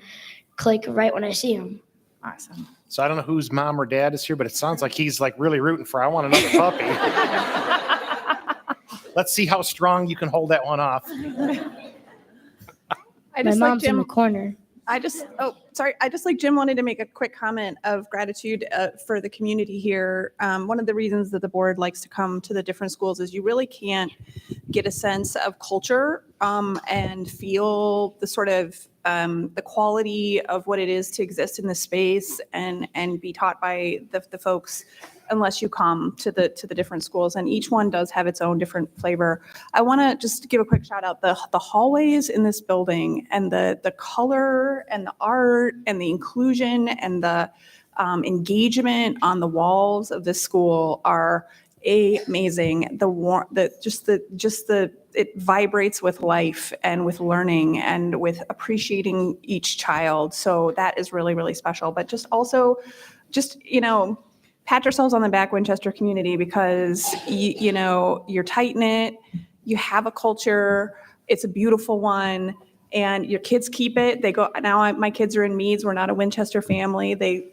click right when I see him. Awesome. So I don't know whose mom or dad is here, but it sounds like he's like really rooting for, I want another puppy. Let's see how strong you can hold that one off. I My just mom's like in the Jim. corner. I just like Jim wanted to make a quick comment of gratitude for the community here. One of the reasons that the board likes to come to the different schools is you really can't get a sense of culture and feel the sort of the quality of what it is to exist in the space and be taught by the folks unless you come to the different schools, and each one does have its own different flavor. I want to just give a quick shout out. The hallways in this building and the color and the art and the inclusion and the engagement on the walls of this school are amazing. It vibrates with life and with learning and with appreciating each child. So that is really, really special. But pat yourselves on the back, Winchester community, because you're tight knit, you have a culture, it's a beautiful one, and your kids keep it. They go now. My kids are in Meads. We're not a Winchester family. They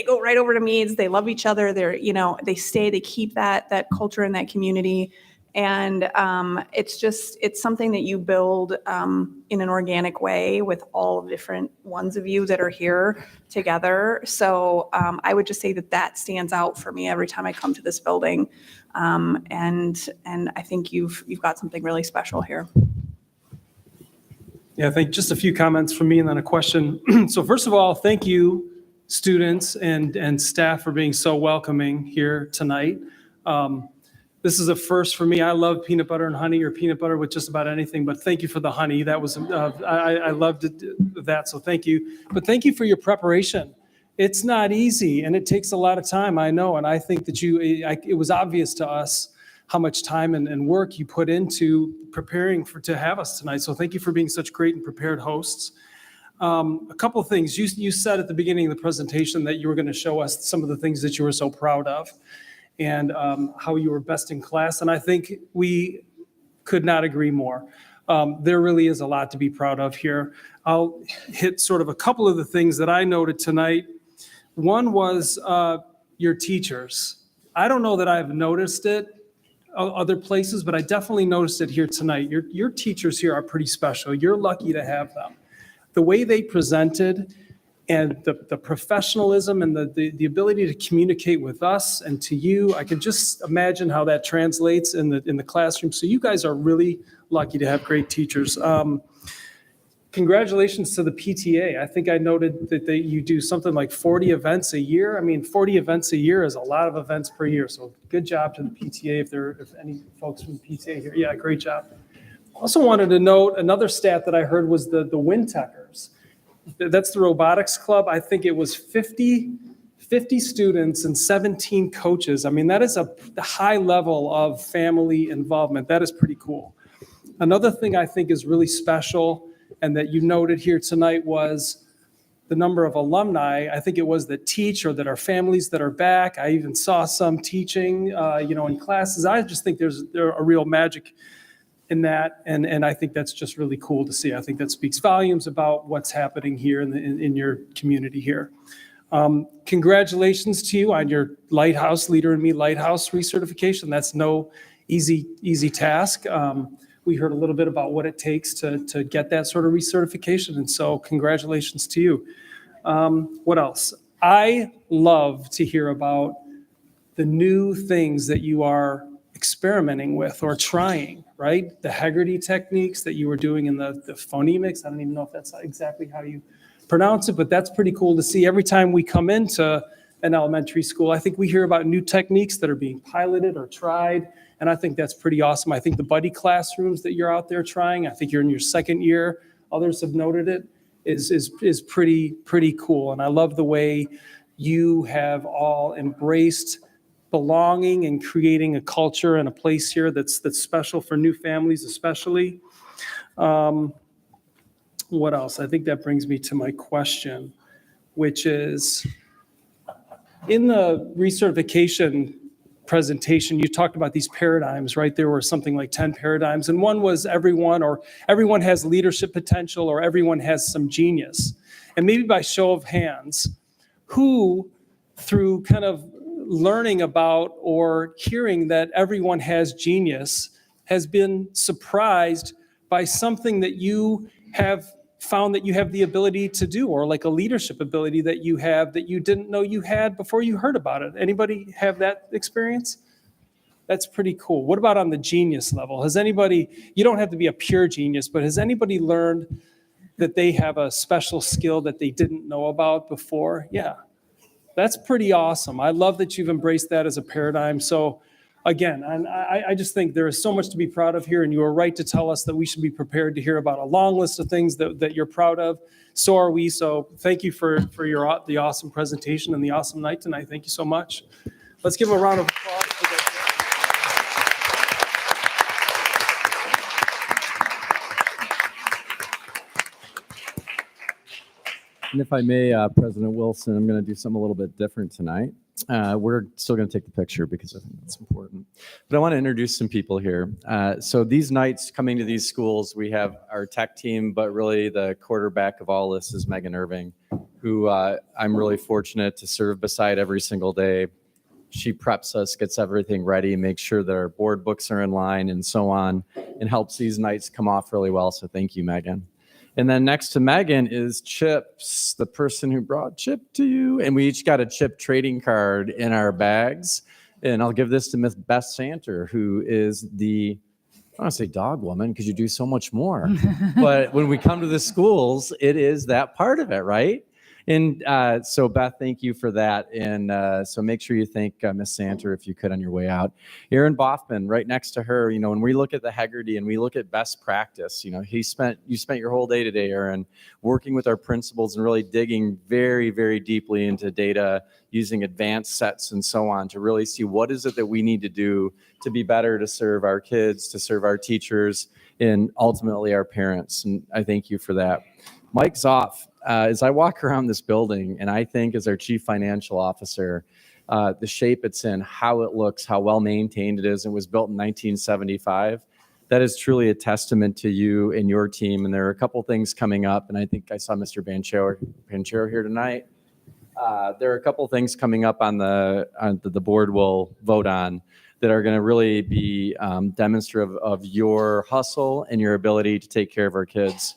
go right over to Meads. They love each other. They stay. They keep that culture in that community. And it's something that you build in an organic way with all the different ones of you that are here together. So I would just say that stands out for me every time I come to this building. And I think you've got something really special here. Yeah, I think just a few comments from me and then a question. So first of all, thank you, students and staff, for being so welcoming here tonight. This is a first for me. I love peanut butter and honey, or peanut butter with just about anything, but thank you for the honey. That was, I loved that, so thank you. But thank you for your preparation. It's not easy, and it takes a lot of time, I know, and I think that it was obvious to us how much time and work you put into preparing to have us tonight. So thank you for being such great and prepared hosts. A couple of things. You said at the beginning of the presentation that you were going to show us some of the things that you were so proud of, and how you were best in class. And I think we could not agree more. There really is a lot to be proud of here. I'll hit sort of a couple of the things that I noted tonight. One was your teachers. I don't know that I've noticed it other places, but I definitely noticed it here tonight. Your teachers here are pretty special. You're lucky to have them. The way they presented and the professionalism and the ability to communicate with us and to you, I can just imagine how that translates in the classroom. So you guys are really lucky to have great teachers. Congratulations to the PTA. I think I noted that you do something like 40 events a year. I mean, 40 events a year is a lot of events per year. So good job to the PTA if any folks from the PTA here. Yeah, great job. Also wanted to note another stat that I heard was the WinTechers. That's the robotics club. I think it was 50 students and 17 coaches. I mean, that is a high level of family involvement. That is pretty cool. Another thing I think is really special and that you noted here tonight was the number of alumni. I think it was that teach or that are families that are back. I even saw some teaching, in classes. I just think there's a real magic in that, and I think that's just really cool to see. I think that speaks volumes about what's happening here in your community here. Congratulations to you on your Lighthouse Leader in Me Lighthouse recertification. That's no easy task. We heard a little bit about what it takes to get that sort of recertification, and so congratulations to you. What else? I love to hear about the new things that you are experimenting with or trying, right? The Hegarty techniques that you were doing in the phonemics. I don't even know if that's exactly how you pronounce it, but that's pretty cool to see. Every time we come into an elementary school, I think we hear about new techniques that are being piloted or tried, and I think that's pretty awesome. I think the buddy classrooms that you're out there trying, I think you're in your second year, others have noted it, is pretty cool. And I love the way you have all embraced belonging and creating a culture and a place here that's special for new families especially. What else? I think that brings me to my question, which is, in the recertification presentation, you talked about these paradigms, right? There were something like 10 paradigms, and one was everyone has leadership potential, or everyone has some genius. And maybe by show of hands, who, through kind of learning about or hearing that everyone has genius, has been surprised by something that you have found that you have the ability to do, or like a leadership ability that you have that you didn't know you had before you heard about it? Anybody have that experience? That's pretty cool. What about on the genius level? Has anybody, you don't have to be a pure genius, but has anybody learned that they have a special skill that they didn't know about before? Yeah, that's pretty awesome. I love that you've embraced that as a paradigm. So again, I just think there is so much to be proud of here, and you are right to tell us that we should be prepared to hear about a long list of things that you're proud of. So are we. So thank you for the awesome presentation and the awesome night tonight. Thank you so much. Let's give a round of applause for that. And if I may, President Wilson, I'm going to do something a little bit different tonight. We're still going to take the picture because I think that's important. But I want to introduce some people here. So these nights coming to these schools, we have our tech team, but really the quarterback of all this is Megan Irving, who I'm really fortunate to serve beside every single day. She preps us, gets everything ready, makes sure that our board books are in line and so on, and helps these nights come off really well. So thank you, Megan. And then next to Megan is Chips, the person who brought Chip to you. And we each got a Chip trading card in our bags. And I'll give this to Miss Beth Santer, who is the, I don't want to say dog woman, because you do so much more. But when we come to the schools, it is that part of it, right? And so Beth, thank you for that. And so make sure you thank Miss Santer if you could on your way out. Aaron Boffman, right next to her, you know, when we look at the Hegarty and we look at best practice, you know, you spent your whole day today, Aaron, working with our principals and really digging very, very deeply into data, using advanced sets and so on to really see what is it that we need to do to be better to serve our kids, to serve our teachers, and ultimately our parents. And I thank you for that. Mike Zoff, as I walk around this building, and I think as our chief financial officer, the shape it's in, how it looks, how well maintained it is, and was built in 1975, that is truly a testament to you and your team. And there are a couple things coming up, and I think I saw Mr. Panchero here tonight. There are a couple things coming up on the board will vote on that are going to really be demonstrative of your hustle and your ability to take care of our kids.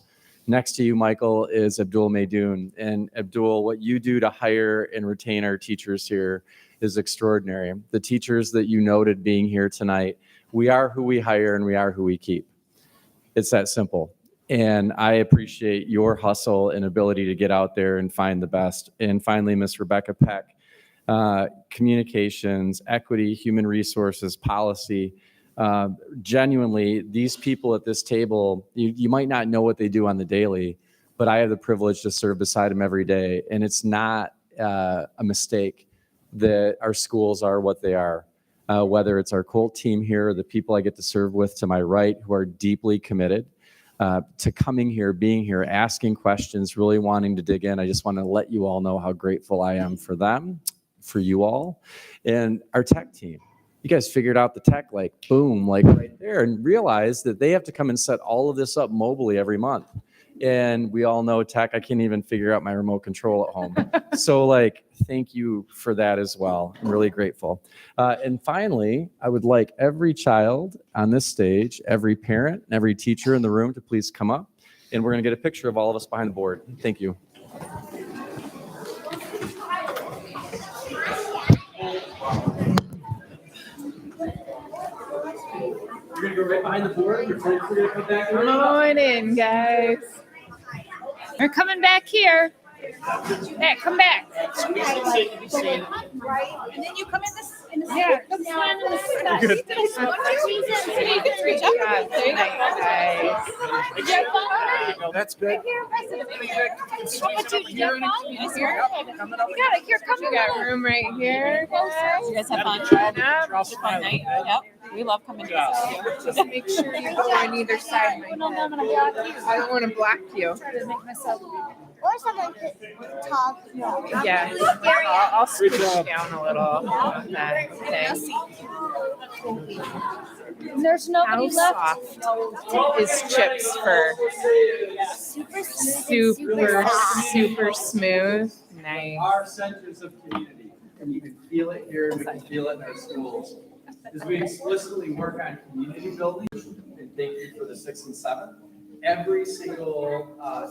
Next to you, Michael, is Abdul Maydoun. And Abdul, what you do to hire and retain our teachers here is extraordinary. The teachers that you noted being here tonight, we are who we hire and we are who we keep. It's that simple. And I appreciate your hustle and ability to get out there and find the best. And finally, Miss Rebecca Peck, communications, equity, human resources, policy. Genuinely, these people at this table, you might not know what they do on the daily, but I have the privilege to serve beside them every day. And it's not a mistake that our schools are what they are, whether it's our Colt team here, or the people I get to serve with to my right who are deeply committed to coming here, being here, asking questions, really wanting to dig in. I just want to let you all know how grateful I am for them, for you all, and our tech team. You guys figured out the tech, like boom, like right there, and realized that they have to come and set all of this up mobily every month. And we all know tech, I can't even figure out my remote control at home. So like, thank you for that as well. I'm really grateful. And finally, I would like every child on this stage, every parent, and every teacher in the room to please come up. And we're gonna get a picture of all of us behind the board. Thank you. You're gonna go right behind the board. Your friends are gonna come back. Come on in, guys. They're coming back here. Hey, come back. And then you come in this. Yeah. Come down in this. Good. You can reach up. There you go. That's good. You got it. Here, come We got room right here. You guys have fun? Fun night? Yep. We love coming to this. Just make sure you go on either side. I don't want to block you. Or someone could talk. Yeah, I'll squish down a little. Thanks. There's nobody How left. soft is Chip's fur? Super smooth. Nice. Our centers of community, and you can feel it here, and we can feel it in our schools. As we explicitly work on community building, and thank you for the 6th and 7th, every single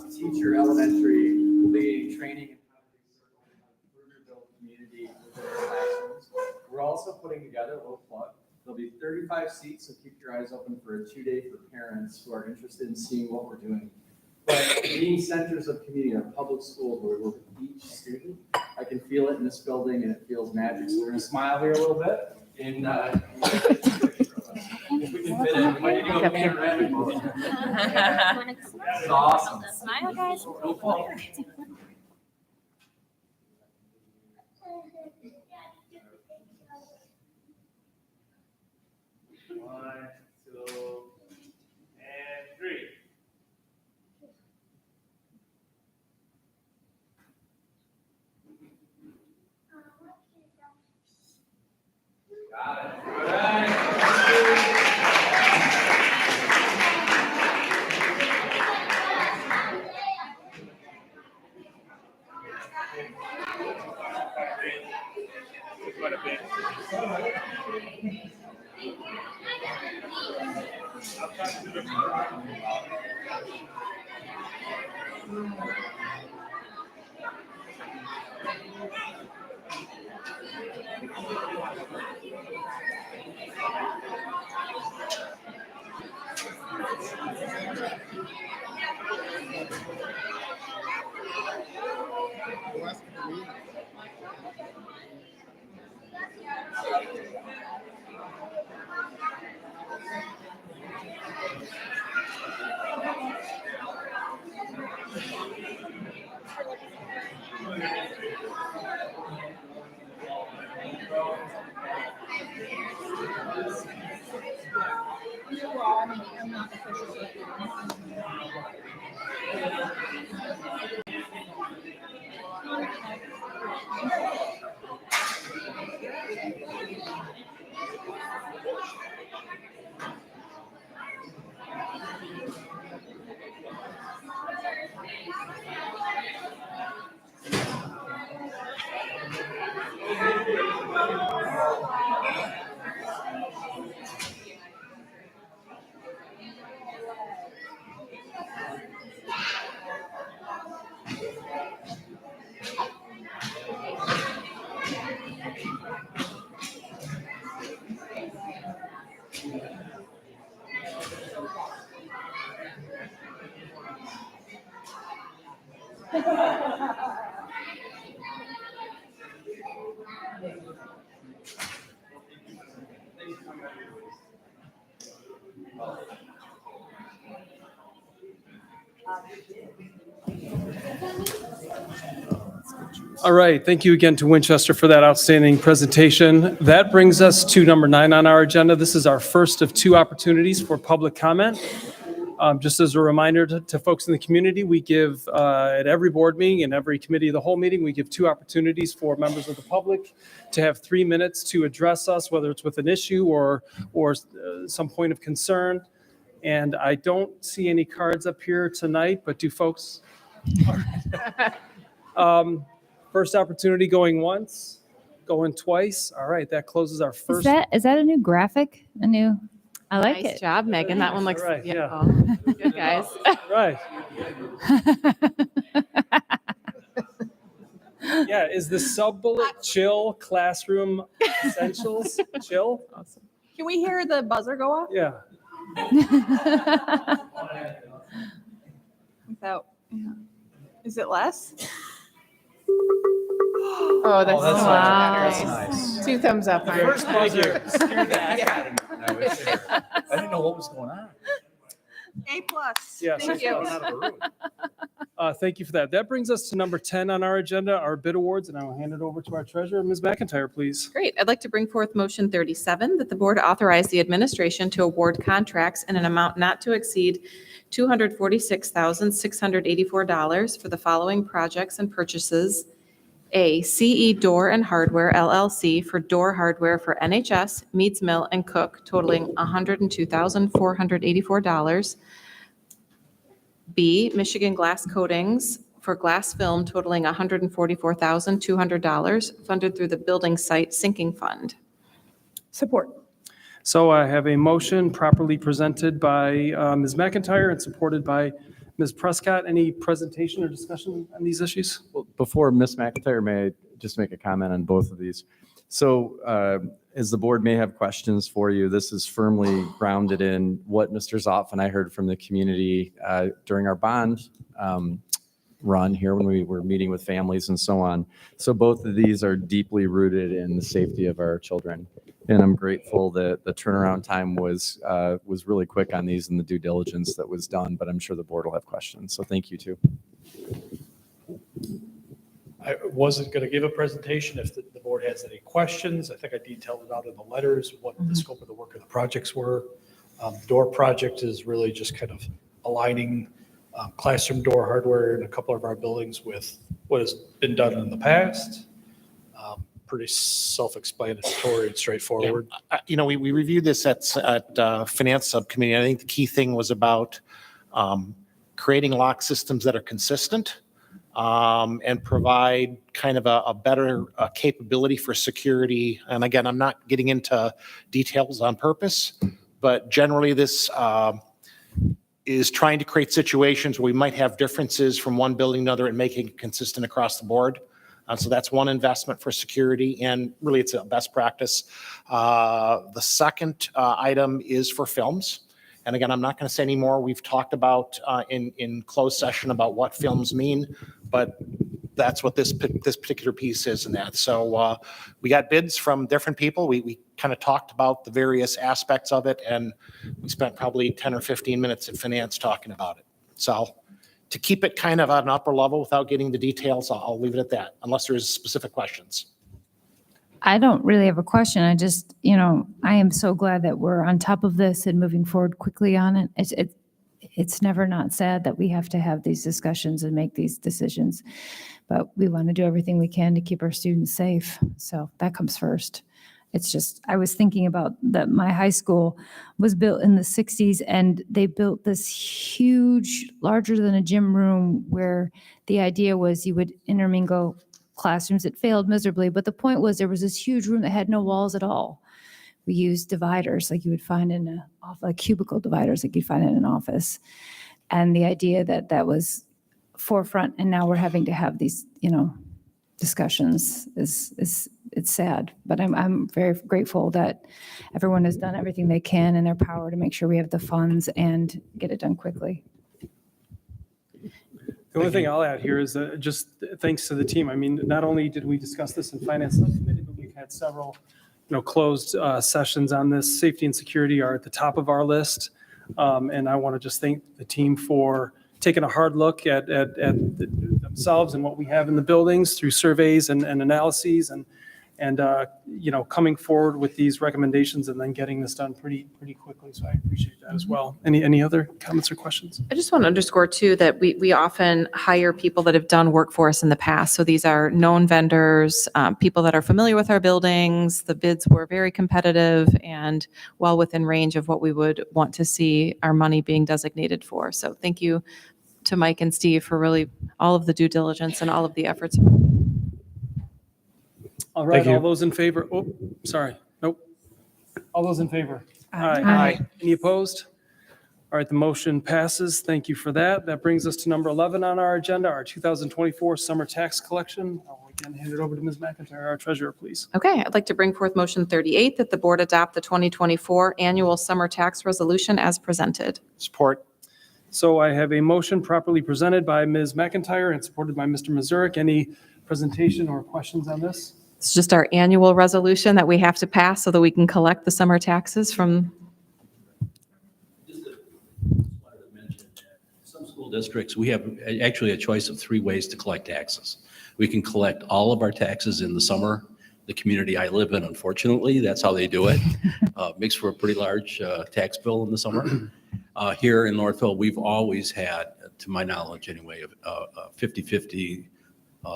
teacher, elementary, will be training in how to further build community within their classrooms. We're also putting together a little plug. There'll be 35 seats, so keep your eyes open for a 2-day for parents who are interested in seeing what we're doing. But being centers of community in a public school where we work with each student, I can feel it in this building and it feels magic. So we're gonna smile here a little bit and if we can fit in, we might go panoramic. That's awesome. Smile, guys. Go fall. One, two, and three. Got it. All right. All right, thank you again to Winchester for that outstanding presentation. That brings us to number 9 on our agenda. This is our first of 2 opportunities for public comment. Just as a reminder to folks in the community, we give at every board meeting and every committee of the whole meeting, we give 2 opportunities for members of the public to have 3 minutes to address us, whether it's with an issue or some point of concern. And I don't see any cards up here tonight, but do folks? First opportunity going once, going twice. All right, that closes our first. Is that a new graphic? I like Nice it. job, Megan. That one looks, Right, yeah. oh, good, guys. Right. Yeah, is the sub-bullet chill classroom essentials? Chill? Can we hear the buzzer go off? Yeah. Without, yeah. Is it less? Oh, that's that's so nice. nice. That's 2 thumbs up. The Mark. first buzzer scared the heck out of me when I was there. I didn't know what was going on. A+. Yes. Thank you. Out of the room. Thank you for that. That brings us to number 10 on our agenda, our bid awards, and I will hand it over to our treasurer, Ms. McIntyre, please. Great. I'd like to bring forth motion 37, that the board authorize the administration to award contracts in an amount not to exceed $246,684 for the following projects and purchases. A, CE Door and Hardware LLC for door hardware for NHS, Meads Mill, and Cook totaling $102,484. B, Michigan Glass Coatings for glass film totaling $144,200 funded through the Building Site Sinking Fund. Support. So I have a motion properly presented by Ms. McIntyre and supported by Ms. Prescott. Any presentation or discussion on these issues? Well, before Ms. McIntyre, may I just make a comment on both of these? So as the board may have questions for you, this is firmly grounded in what Mr. Zoff and I heard from the community during our bond run here when we were meeting with families and so on. So both of these are deeply rooted in the safety of our children. And I'm grateful that the turnaround time was really quick on these and the due diligence that was done, but I'm sure the board will have questions. So thank you too. I wasn't going to give a presentation if the board has any questions. I think I detailed it out in the letters, what the scope of the work of the projects were. Door project is really just kind of aligning classroom door hardware in a couple of our buildings with what has been done in the past. Pretty self-explanatory and straightforward. Yeah. We reviewed this at Finance Subcommittee. I think the key thing was about creating lock systems that are consistent and provide kind of a better capability for security. And again, I'm not getting into details on purpose, but generally this is trying to create situations where we might have differences from one building to another and making it consistent across the board. So that's one investment for security, and really it's a best practice. The second item is for films. And again, I'm not going to say any more. We've talked about in closed session about what films mean, but that's what this particular piece is in that. So we got bids from different people. We kind of talked about the various aspects of it, and we spent probably 10 or 15 minutes at finance talking about it. So to keep it kind of at an upper level without getting the details, I'll leave it at that, unless there's specific questions. I don't really have a question. I just, I am so glad that we're on top of this and moving forward quickly on it. It's never not sad that we have to have these discussions and make these decisions, but we want to do everything we can to keep our students safe. So that comes first. It's just, I was thinking about that my high school was built in the 60s, and they built this huge, larger than a gym room where the idea was you would intermingle classrooms. It failed miserably, but the point was there was this huge room that had no walls at all. We used dividers like you would find in like cubicle dividers like you'd find in an office. And the idea that that was forefront, and now we're having to have these, discussions is it's sad, but I'm very grateful that everyone has done everything they can in their power to make sure we have the funds and get it done quickly. The only thing I'll add here is just thanks to the team. I mean, not only did we discuss this in Finance Subcommittee, but we've had several, closed sessions on this. Safety and security are at the top of our list. And I want to just thank the team for taking a hard look at themselves and what we have in the buildings through surveys and analyses and coming forward with these recommendations and then getting this done pretty quickly. So I appreciate that as well. Any other comments or questions? I just want to underscore too that we often hire people that have done work for us in the past. So these are known vendors, people that are familiar with our buildings. The bids were very competitive and well within range of what we would want to see our money being designated for. So thank you to Mike and Steve for really all of the due diligence and all of the efforts. All right, all those in favor? Oh, sorry. Nope. All those in favor? Aye. Any opposed? All right, the motion passes. Thank you for that. That brings us to number 11 on our agenda, our 2024 summer tax collection. I'll again hand it over to Ms. McIntyre, our treasurer, please. Okay, I'd like to bring forth motion 38 that the board adopt the 2024 annual summer tax resolution as presented. Support. So I have a motion properly presented by Ms. McIntyre and supported by Mr. Mazurek. Any presentation or questions on this? It's just our annual resolution that we have to pass so that we can collect the summer taxes from. Some school districts, we have actually a choice of 3 ways to collect taxes. We can collect all of our taxes in the summer. The community I live in, unfortunately, that's how they do it. Makes for a pretty large tax bill in the summer. Here in Northville, we've always had, to my knowledge anyway, a 50-50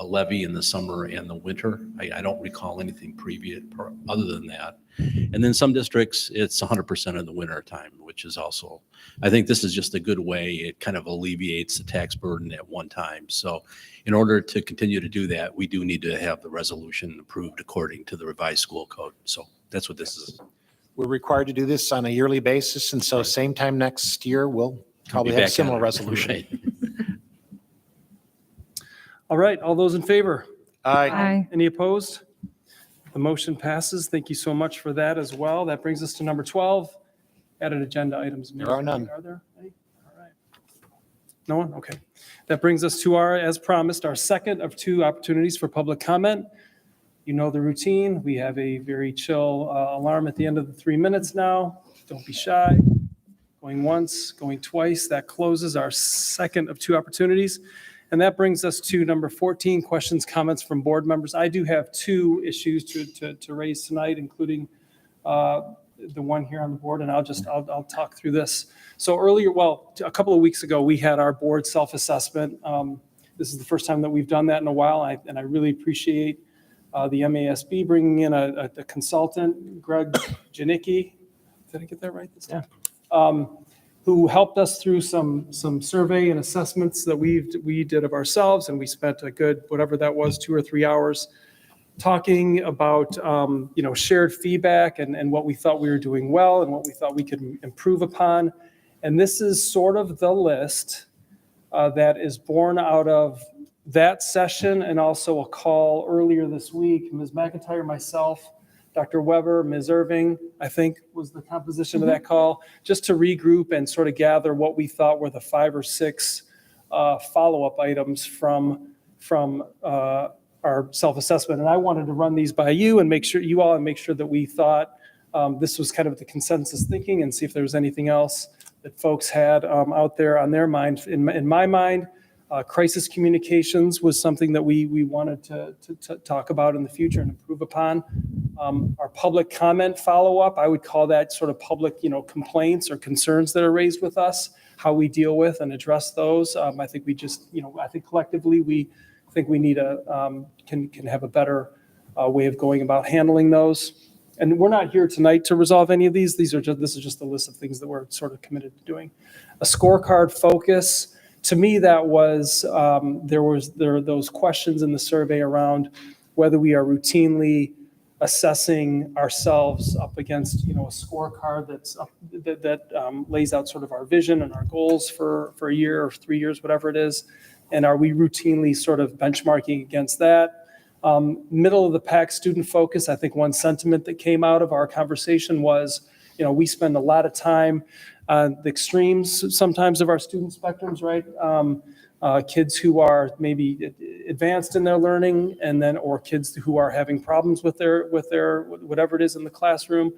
levy in the summer and the winter. I don't recall anything previous other than that. And then some districts, it's 100% in the winter time, which is also, I think this is just a good way. It kind of alleviates the tax burden at one time. So in order to continue to do that, we do need to have the resolution approved according to the revised school code. So that's what this is. We're required to do this on a yearly basis, and so same time next year, we'll probably have a back on similar it. resolution. Right. All right, all those in favor? Aye. Aye. Any opposed? The motion passes. Thank you so much for that as well. That brings us to number 12, added agenda items. There are none. Are there any? All right. No one? Okay. That brings us to our, as promised, our second of two opportunities for public comment. You know the routine. We have a very chill alarm at the end of the 3 minutes now. Don't be shy. Going once, going twice. That closes our second of two opportunities. And that brings us to number 14, questions, comments from board members. I do have two issues to raise tonight, including the one here on the board, and I'll talk through this. So earlier, a couple of weeks ago, we had our board self-assessment. This is the first time that we've done that in a while, and I really appreciate the MASB bringing in a consultant, Greg Janicki. Did I get that right this time? Yeah. Who helped us through some survey and assessments that we did of ourselves, and we spent a good, whatever that was, 2 or 3 hours talking about shared feedback and what we thought we were doing well and what we thought we could improve upon. And this is sort of the list that is born out of that session and also a call earlier this week. Ms. McIntyre, myself, Dr. Weber, Ms. Irving, I think was the composition of that call, just to regroup and sort of gather what we thought were the 5 or 6 follow-up items from our self-assessment. And I wanted to run these by you and make sure that we thought this was kind of the consensus thinking and see if there was anything else that folks had out there on their mind. In my mind, crisis communications was something that we wanted to talk about in the future and improve upon. Our public comment follow-up, I would call that sort of public, complaints or concerns that are raised with us, how we deal with and address those. I think we just, I think collectively we think we need can have a better way of going about handling those. And we're not here tonight to resolve any of these. This is just a list of things that we're sort of committed to doing. A scorecard focus, to me, that was, there are those questions in the survey around whether we are routinely assessing ourselves up against, a scorecard that lays out sort of our vision and our goals for a year or 3 years, whatever it is. And are we routinely sort of benchmarking against that? Middle of the pack student focus, I think one sentiment that came out of our conversation was, we spend a lot of time on the extremes sometimes of our student spectrums, right? Kids who are maybe advanced in their learning, or kids who are having problems with their whatever it is in the classroom.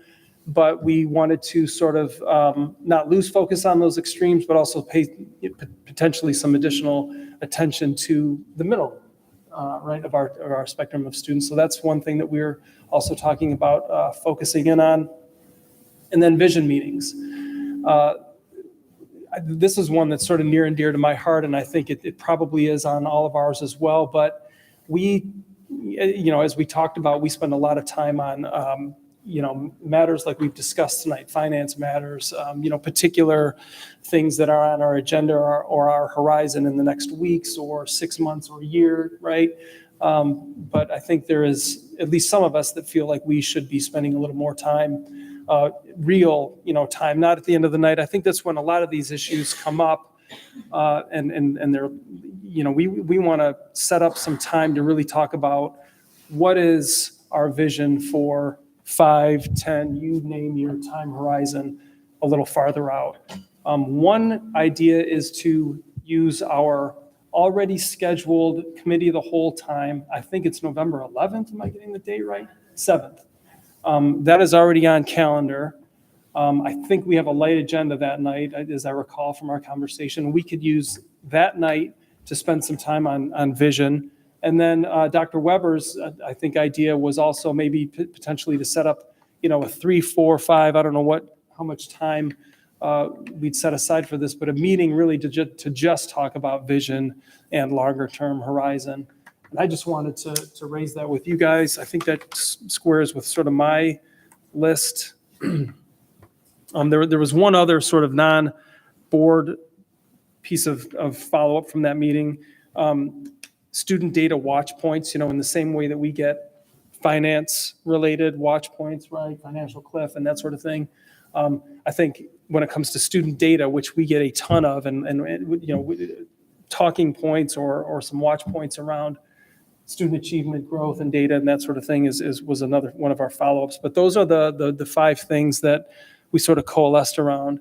But we wanted to sort of not lose focus on those extremes, but also pay potentially some additional attention to the middle, right, of our spectrum of students. So that's one thing that we're also talking about focusing in on. And then vision meetings. This is one that's sort of near and dear to my heart, and I think it probably is on all of ours as well. But we, as we talked about, we spend a lot of time on, matters like we've discussed tonight, finance matters, particular things that are on our agenda or our horizon in the next weeks or 6 months or a year, right? But I think there is at least some of us that feel like we should be spending a little more time, real, time, not at the end of the night. I think that's when a lot of these issues come up, and they're, we want to set up some time to really talk about what is our vision for 5, 10, you name your time horizon a little farther out. One idea is to use our already scheduled committee of the whole time. I think it's November 11th. Am I getting the date right? 7th. That is already on calendar. I think we have a light agenda that night, as I recall from our conversation. We could use that night to spend some time on vision. And then Dr. Weber's, I think, idea was also maybe potentially to set up, a 3, 4, 5, I don't know how much time we'd set aside for this, but a meeting really to just talk about vision and longer term horizon. And I just wanted to raise that with you guys. I think that squares with sort of my list. There was one other sort of non-board piece of follow-up from that meeting. Student data watch points, in the same way that we get finance-related watch points, right? Financial cliff and that sort of thing. I think when it comes to student data, which we get a ton of, and talking points or some watch points around student achievement growth and data and that sort of thing was another one of our follow-ups. But those are the 5 things that we sort of coalesced around.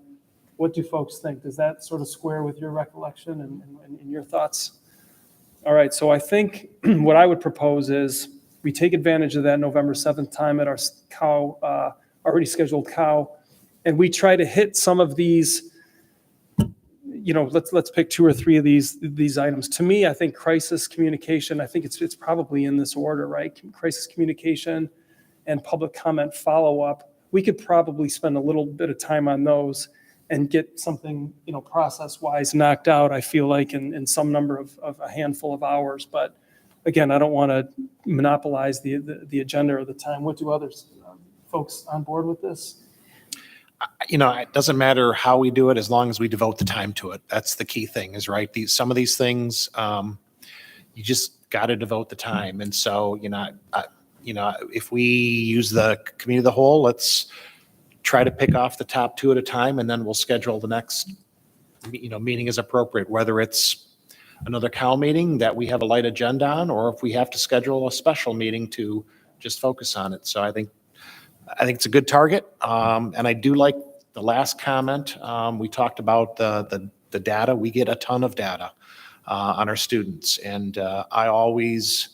What do folks think? Does that sort of square with your recollection and your thoughts? All right, so I think what I would propose is we take advantage of that November 7th time at our already scheduled COW, and we try to hit some of these, let's pick 2 or 3 of these items. To me, I think crisis communication, I think it's probably in this order, right? Crisis communication and public comment follow-up. We could probably spend a little bit of time on those and get something, process-wise knocked out, I feel like, in some number of a handful of hours. But again, I don't want to monopolize the agenda or the time. What do others, folks on board with this? It doesn't matter how we do it as long as we devote the time to it. That's the key thing is, right? Some of these things, you just got to devote the time. And so, if we use the committee of the whole, let's try to pick off the top 2 at a time, and then we'll schedule the next, meeting as appropriate, whether it's another COW meeting that we have a light agenda on, or if we have to schedule a special meeting to just focus on it. So I think it's a good target. And I do like the last comment. We talked about the data. We get a ton of data on our students. And I always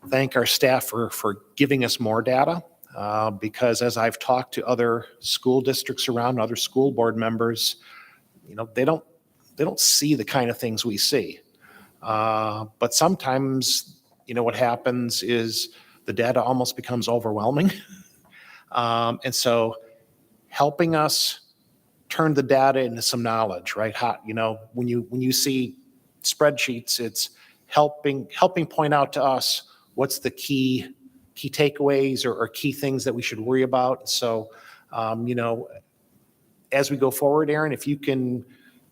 thank our staff for giving us more data. Because as I've talked to other school districts around, other school board members, they don't see the kind of things we see. But sometimes, what happens is the data almost becomes overwhelming. And so helping us turn the data into some knowledge, right? When you see spreadsheets, it's helping point out to us what's the key takeaways or key things that we should worry about. So, as we go forward, Aaron, if you can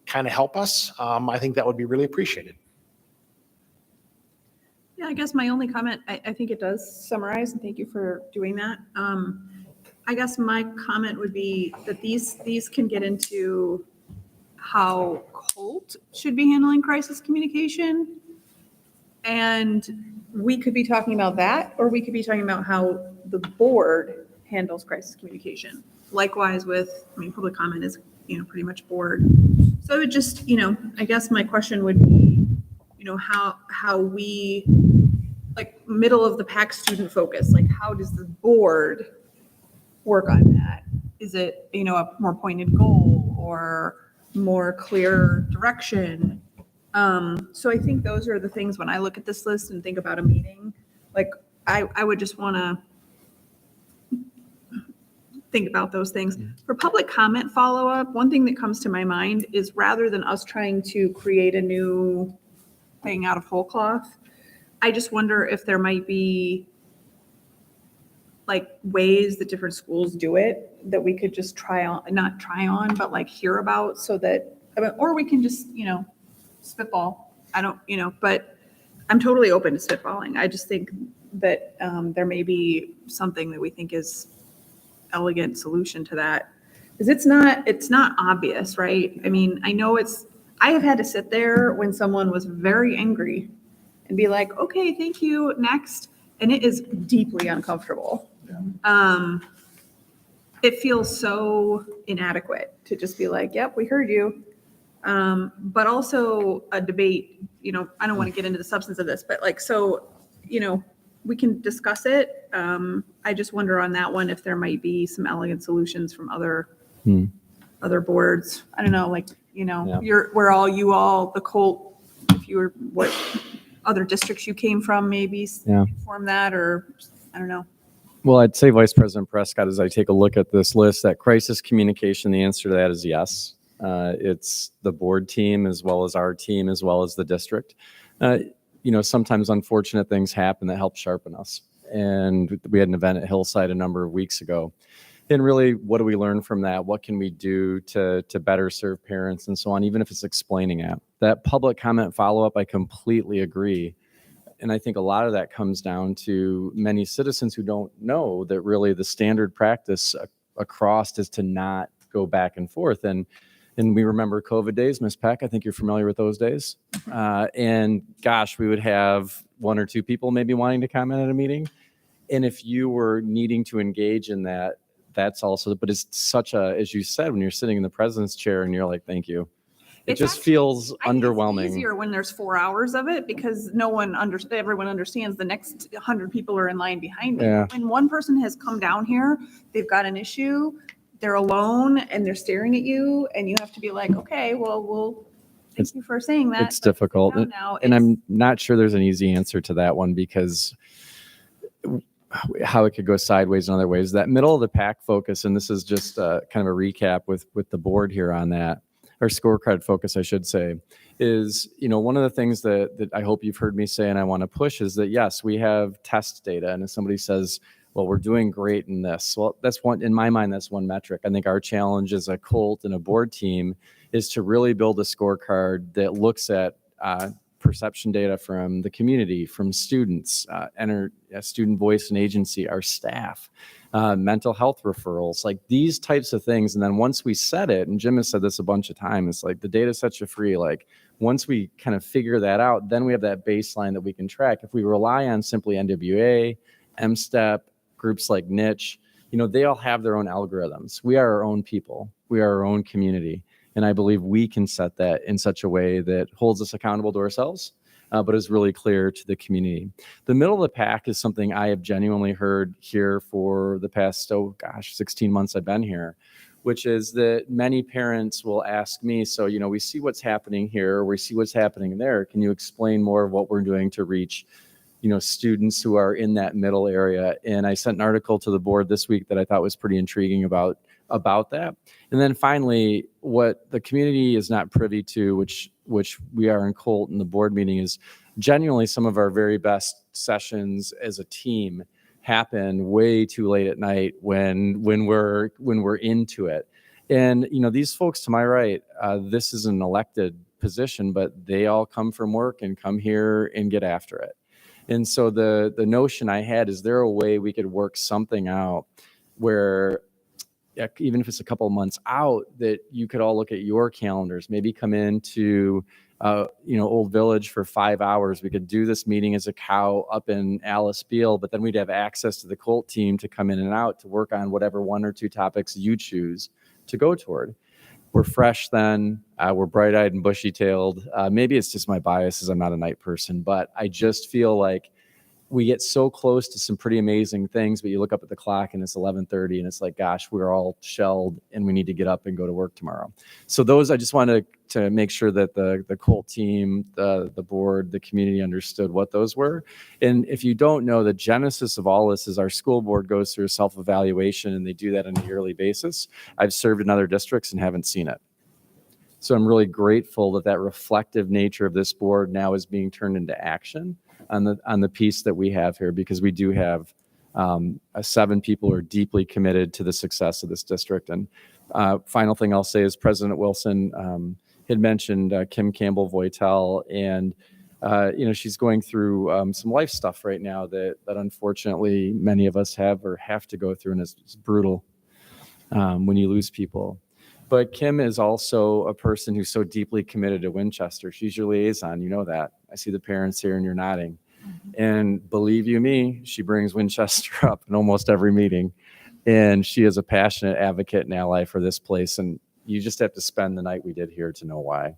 kind of help us, I think that would be really appreciated. Yeah, I guess my only comment, I think it does summarize, and thank you for doing that. I guess my comment would be that these can get into how Colt should be handling crisis communication. And we could be talking about that, or we could be talking about how the board handles crisis communication. Likewise with, public comment is, pretty much board. So it just, I guess my question would be, how we, like, middle of the pack student focus, like, how does the board work on that? Is it, a more pointed goal or more clear direction? So I think those are the things when I look at this list and think about a meeting, like I would just want to think about those things. For public comment follow-up, one thing that comes to my mind is rather than us trying to create a new thing out of whole cloth, I just wonder if there might be like ways that different schools do it that we could just not try on, but like hear about so that, or we can just, spitball. I don't, but I'm totally open to spitballing. I just think that there may be something that we think is elegant solution to that. Because it's not obvious, right? I have had to sit there when someone was very angry and be like, okay, thank you, next. And it is deeply uncomfortable. Yeah. It feels so inadequate to just be like, yep, we heard you. But also a debate, I don't want to get into the substance of this, but we can discuss it. I just wonder on that one if there might be some elegant solutions from other boards. I don't know, the Colt, if you were, what other districts you came from, maybe inform that, or I don't know. Well, I'd say Vice President Prescott, as I take a look at this list, that crisis communication, the answer to that is yes. It's the board team as well as our team as well as the district. Sometimes unfortunate things happen that help sharpen us. and we had an event at Hillside a number of weeks ago. And really, what do we learn from that? What can we do to better serve parents and so on, even if it's explaining it? That public comment follow-up, I completely agree. And I think a lot of that comes down to many citizens who don't know that really the standard practice across is to not go back and forth. And we remember COVID days, Ms. Peck, I think you're familiar with those days. And gosh, we would have one or two people maybe wanting to comment at a meeting. And if you were needing to engage in that, that's also, but it's such a, as you said, when you're sitting in the president's chair and you're like, thank you. It It's just actually- feels I think underwhelming. It's easier when there's 4 hours of it because everyone understands the next 100 people are in line behind me. Yeah. When one person has come down here, they've got an issue, they're alone and they're staring at you and you have to be like, okay, well, thank you for saying that. It's difficult. Down now. And I'm not sure there's an easy answer to that one because how it could go sideways in other ways. That middle of the pack focus, and this is just kind of a recap with the board here on that, or scorecard focus, I should say, is, one of the things that I hope you've heard me say and I want to push is that, yes, we have test data. And if somebody says, well, we're doing great in this, well, that's one, in my mind, that's one metric. I think our challenge as a Colt and a board team is to really build a scorecard that looks at perception data from the community, from students, student voice and agency, our staff, mental health referrals, like these types of things. And then once we set it, and Jim has said this a bunch of times, it's like the data sets you free. Like once we kind of figure that out, then we have that baseline that we can track. If we rely on simply NWA, MSTEP, groups like Niche, they all have their own algorithms. We are our own people. We are our own community. And I believe we can set that in such a way that holds us accountable to ourselves, but is really clear to the community. The middle of the pack is something I have genuinely heard here for the past, 16 months I've been here, which is that many parents will ask me, so, we see what's happening here, or we see what's happening there. Can you explain more of what we're doing to reach students who are in that middle area? And I sent an article to the board this week that I thought was pretty intriguing about that. And then finally, what the community is not privy to, which we are in Colt in the board meeting, is genuinely some of our very best sessions as a team happen way too late at night when we're into it. And these folks to my right, this is an elected position, but they all come from work and come here and get after it. And so the notion I had, is there a way we could work something out where, even if it's a couple of months out, that you could all look at your calendars, maybe come into Old Village for 5 hours. We could do this meeting as a cow up in Alice Beal, but then we'd have access to the Colt team to come in and out to work on whatever one or two topics you choose to go toward. We're fresh then, we're bright-eyed and bushy-tailed. Maybe it's just my biases, I'm not a night person, but I just feel like we get so close to some pretty amazing things, but you look up at the clock and it's 11:30 and it's like, gosh, we're all shelled and we need to get up and go to work tomorrow. So those, I just wanted to make sure that the Colt team, the board, the community understood what those were. And if you don't know, the genesis of all this is our school board goes through a self-evaluation and they do that on a yearly basis. I've served in other districts and haven't seen it. So I'm really grateful that reflective nature of this board now is being turned into action on the piece that we have here, because we do have 7 people who are deeply committed to the success of this district. And final thing I'll say is President Wilson had mentioned Kim Campbell Voitel, and she's going through some life stuff right now that unfortunately many of us have or have to go through, and it's brutal when you lose people. But Kim is also a person who's so deeply committed to Winchester. She's your liaison, you know that. I see the parents here and you're nodding. And believe you me, she brings Winchester up in almost every meeting. And she is a passionate advocate and ally for this place. And you just have to spend the night we did here to know why.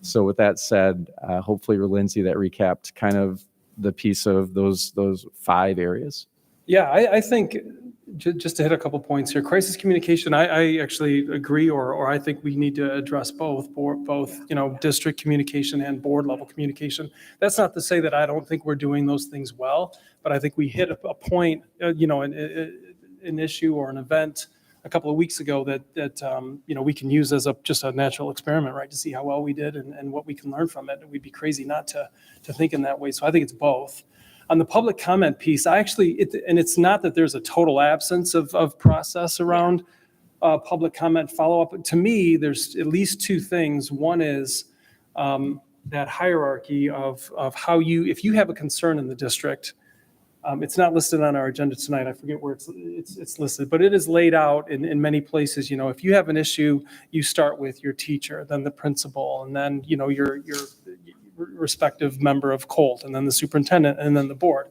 So with that said, hopefully, Lindsay, that recapped kind of the piece of those 5 areas. Yeah, I think just to hit a couple points here, crisis communication, I actually agree, or I think we need to address both district communication and board level communication. That's not to say that I don't think we're doing those things well, but I think we hit a point, an issue or an event a couple of weeks ago that we can use as just a natural experiment, right, to see how well we did and what we can learn from it. And we'd be crazy not to think in that way. So I think it's both. On the public comment piece, I actually, and it's not that there's a total absence of process around public comment follow-up. To me, there's at least two things. One is that hierarchy of how if you have a concern in the district, it's not listed on our agenda tonight. I forget where it's listed, but it is laid out in many places. If you have an issue, you start with your teacher, then the principal, and then, your respective member of Colt, and then the superintendent, and then the board.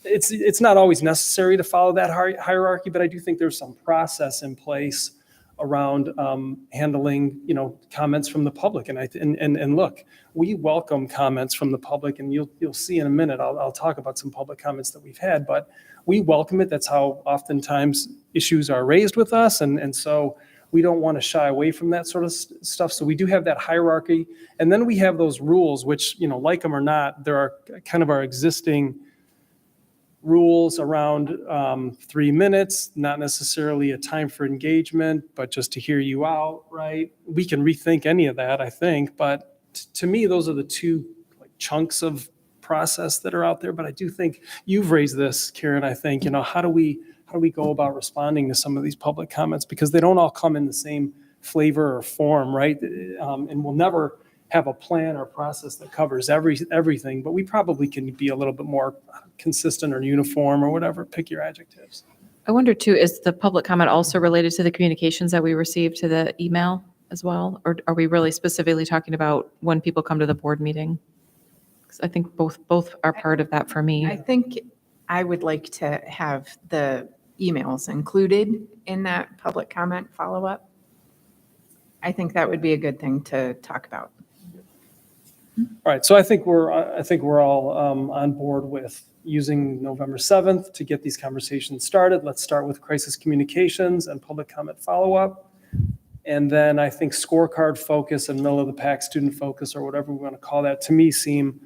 It's not always necessary to follow that hierarchy, but I do think there's some process in place around handling, comments from the public. And look, we welcome comments from the public, and you'll see in a minute, I'll talk about some public comments that we've had, but we welcome it. That's how oftentimes issues are raised with us. And so we don't want to shy away from that sort of stuff. So we do have that hierarchy. And then we have those rules, which, like them or not, there are kind of our existing rules around 3 minutes, not necessarily a time for engagement, but just to hear you out, right? We can rethink any of that, I think. But to me, those are the two chunks of process that are out there. But I do think you've raised this, Karen, I think, how do we go about responding to some of these public comments? Because they don't all come in the same flavor or form, right? And we'll never have a plan or process that covers everything, but we probably can be a little bit more consistent or uniform or whatever, pick your adjectives. I wonder too, is the public comment also related to the communications that we received to the email as well? Or are we really specifically talking about when people come to the board meeting? Because I think both are part of that for me. I think I would like to have the emails included in that public comment follow-up. I think that would be a good thing to talk about. All right, so I think we're all on board with using November 7th to get these conversations started. Let's start with crisis communications and public comment follow-up. And then I think scorecard focus and middle of the pack student focus, or whatever we want to call that, to me seem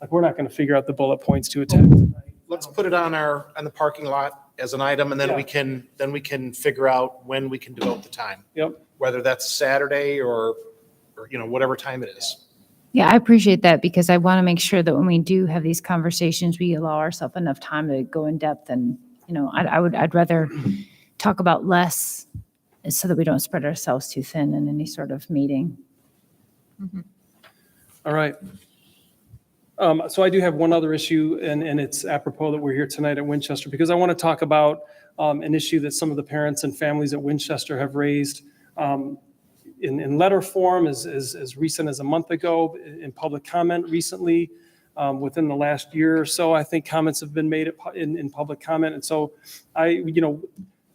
like we're not going to figure out the bullet points to attack tonight. Let's put it on the parking lot as an item, and then we can figure out when we can devote the time. Yep. Whether that's Saturday or whatever time it is. Yeah, I appreciate that because I want to make sure that when we do have these conversations, we allow ourselves enough time to go in depth. And, I'd rather talk about less so that we don't spread ourselves too thin in any sort of meeting. Mm-hmm. All right. So I do have one other issue, and it's apropos that we're here tonight at Winchester, because I want to talk about an issue that some of the parents and families at Winchester have raised in letter form as recent as a month ago, in public comment recently, within the last year or so. I think comments have been made in public comment. And so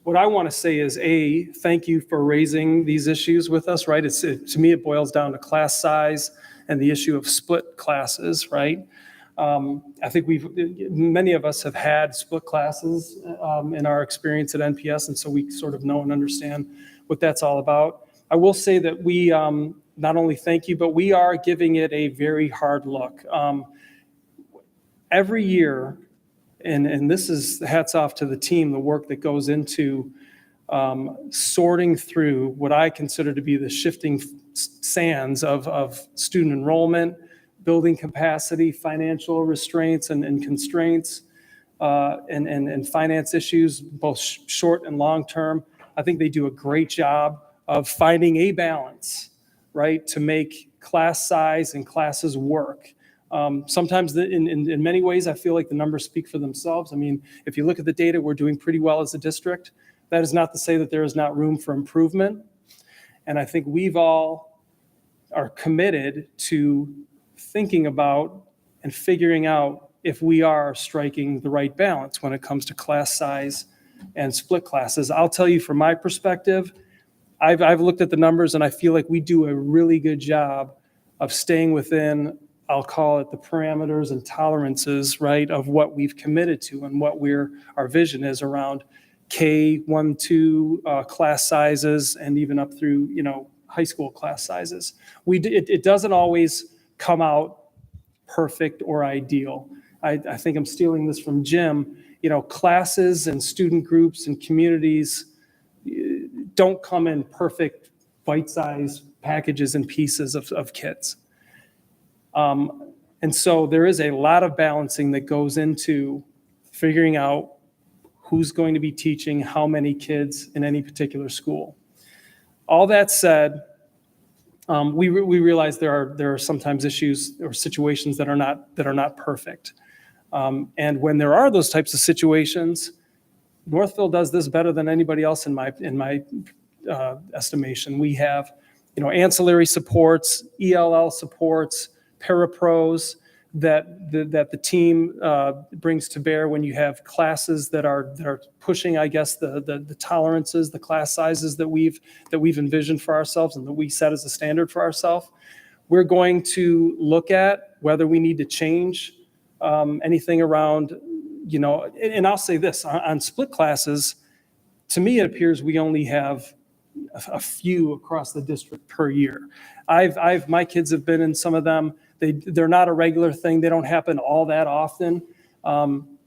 what I want to say is, thank you for raising these issues with us, right? To me, it boils down to class size and the issue of split classes, right? I think many of us have had split classes in our experience at NPS, and so we sort of know and understand what that's all about. I will say that we not only thank you, but we are giving it a very hard look. Every year, and this is hats off to the team, the work that goes into sorting through what I consider to be the shifting sands of student enrollment, building capacity, financial restraints and constraints, and finance issues, both short and long term. I think they do a great job of finding a balance, right, to make class size and classes work. Sometimes in many ways, I feel like the numbers speak for themselves. I mean, if you look at the data, we're doing pretty well as a district. That is not to say that there is not room for improvement. And I think we've all are committed to thinking about and figuring out if we are striking the right balance when it comes to class size and split classes. I'll tell you from my perspective, I've looked at the numbers and I feel like we do a really good job of staying within, I'll call it, the parameters and tolerances, right, of what we've committed to and what our vision is around K-1, 2 class sizes and even up through, high school class sizes. It doesn't always come out perfect or ideal. I think I'm stealing this from Jim. Classes and student groups and communities don't come in perfect bite-sized packages and pieces of kids. And so there is a lot of balancing that goes into figuring out who's going to be teaching how many kids in any particular school. All that said, we realize there are sometimes issues or situations that are not perfect. And when there are those types of situations, Northville does this better than anybody else in my estimation. We have, ancillary supports, ELL supports, parapros that the team brings to bear when you have classes that are pushing, I guess, the tolerances, the class sizes that we've envisioned for ourselves and that we set as a standard for ourselves. We're going to look at whether we need to change anything around, and I'll say this, on split classes, to me, it appears we only have a few across the district per year. My kids have been in some of them. They're not a regular thing. They don't happen all that often.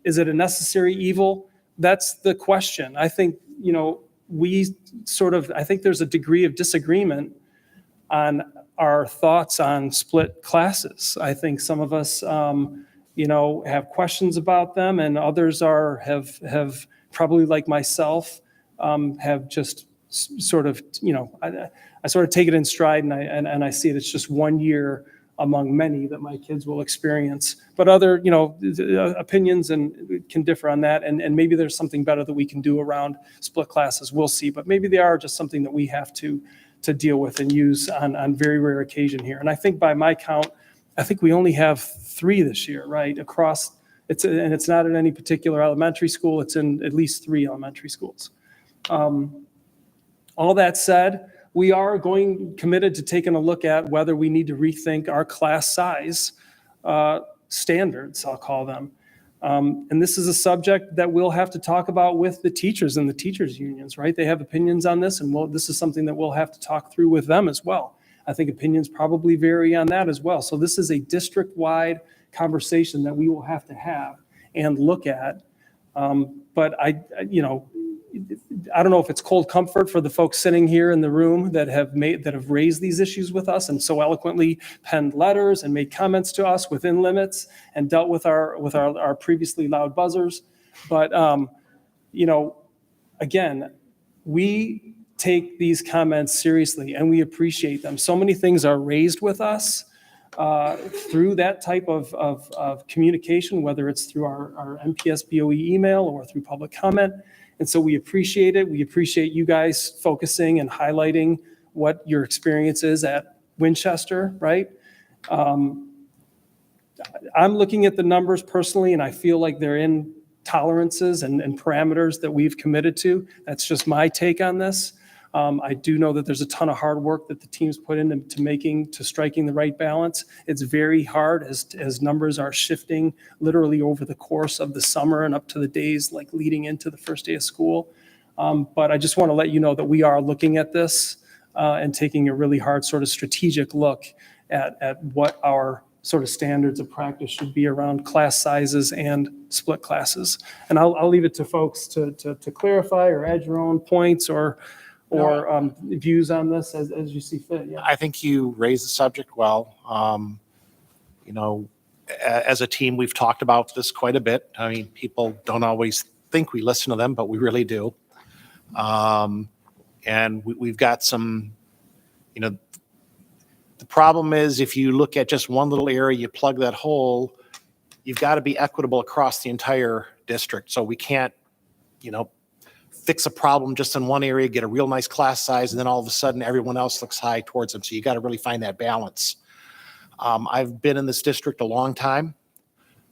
Is it a necessary evil? That's the question. I think, I think there's a degree of disagreement on our thoughts on split classes. I think some of us, have questions about them, and others have probably, like myself, have just sort of, I sort of take it in stride, and I see it. It's just 1 year among many that my kids will experience. But other, opinions can differ on that, and maybe there's something better that we can do around split classes. We'll see. But maybe they are just something that we have to deal with and use on very rare occasion here. And I think by my count, I think we only have 3 this year, right? Across, and it's not in any particular elementary school. It's in at least 3 elementary schools. All that said, we are committed to taking a look at whether we need to rethink our class size standards, I'll call them. And this is a subject that we'll have to talk about with the teachers and the teachers' unions, right? They have opinions on this, and this is something that we'll have to talk through with them as well. I think opinions probably vary on that as well. So this is a district-wide conversation that we will have to have and look at. But I don't know if it's cold comfort for the folks sitting here in the room that have raised these issues with us and so eloquently penned letters and made comments to us within limits and dealt with our previously loud buzzers. But again, we take these comments seriously and we appreciate them. So many things are raised with us through that type of communication, whether it's through our MPS BOE email or through public comment. And so we appreciate it. We appreciate you guys focusing and highlighting what your experience is at Winchester, right? I'm looking at the numbers personally, and I feel like they're in tolerances and parameters that we've committed to. That's just my take on this. I do know that there's a ton of hard work that the team's put into striking the right balance. It's very hard as numbers are shifting literally over the course of the summer and up to the days like leading into the first day of school. But I just want to let you know that we are looking at this and taking a really hard sort of strategic look at what our sort of standards of practice should be around class sizes and split classes. And I'll leave it to folks to clarify or add your own points or views on this as you see fit. Yeah. I think you raised the subject well. As a team, we've talked about this quite a bit. I mean, people don't always think we listen to them, but we really do. And we've got some, the problem is if you look at just one little area, you plug that hole, you've got to be equitable across the entire district. So we can't, fix a problem just in one area, get a real nice class size, and then all of a sudden everyone else looks high towards them. So you got to really find that balance. I've been in this district a long time.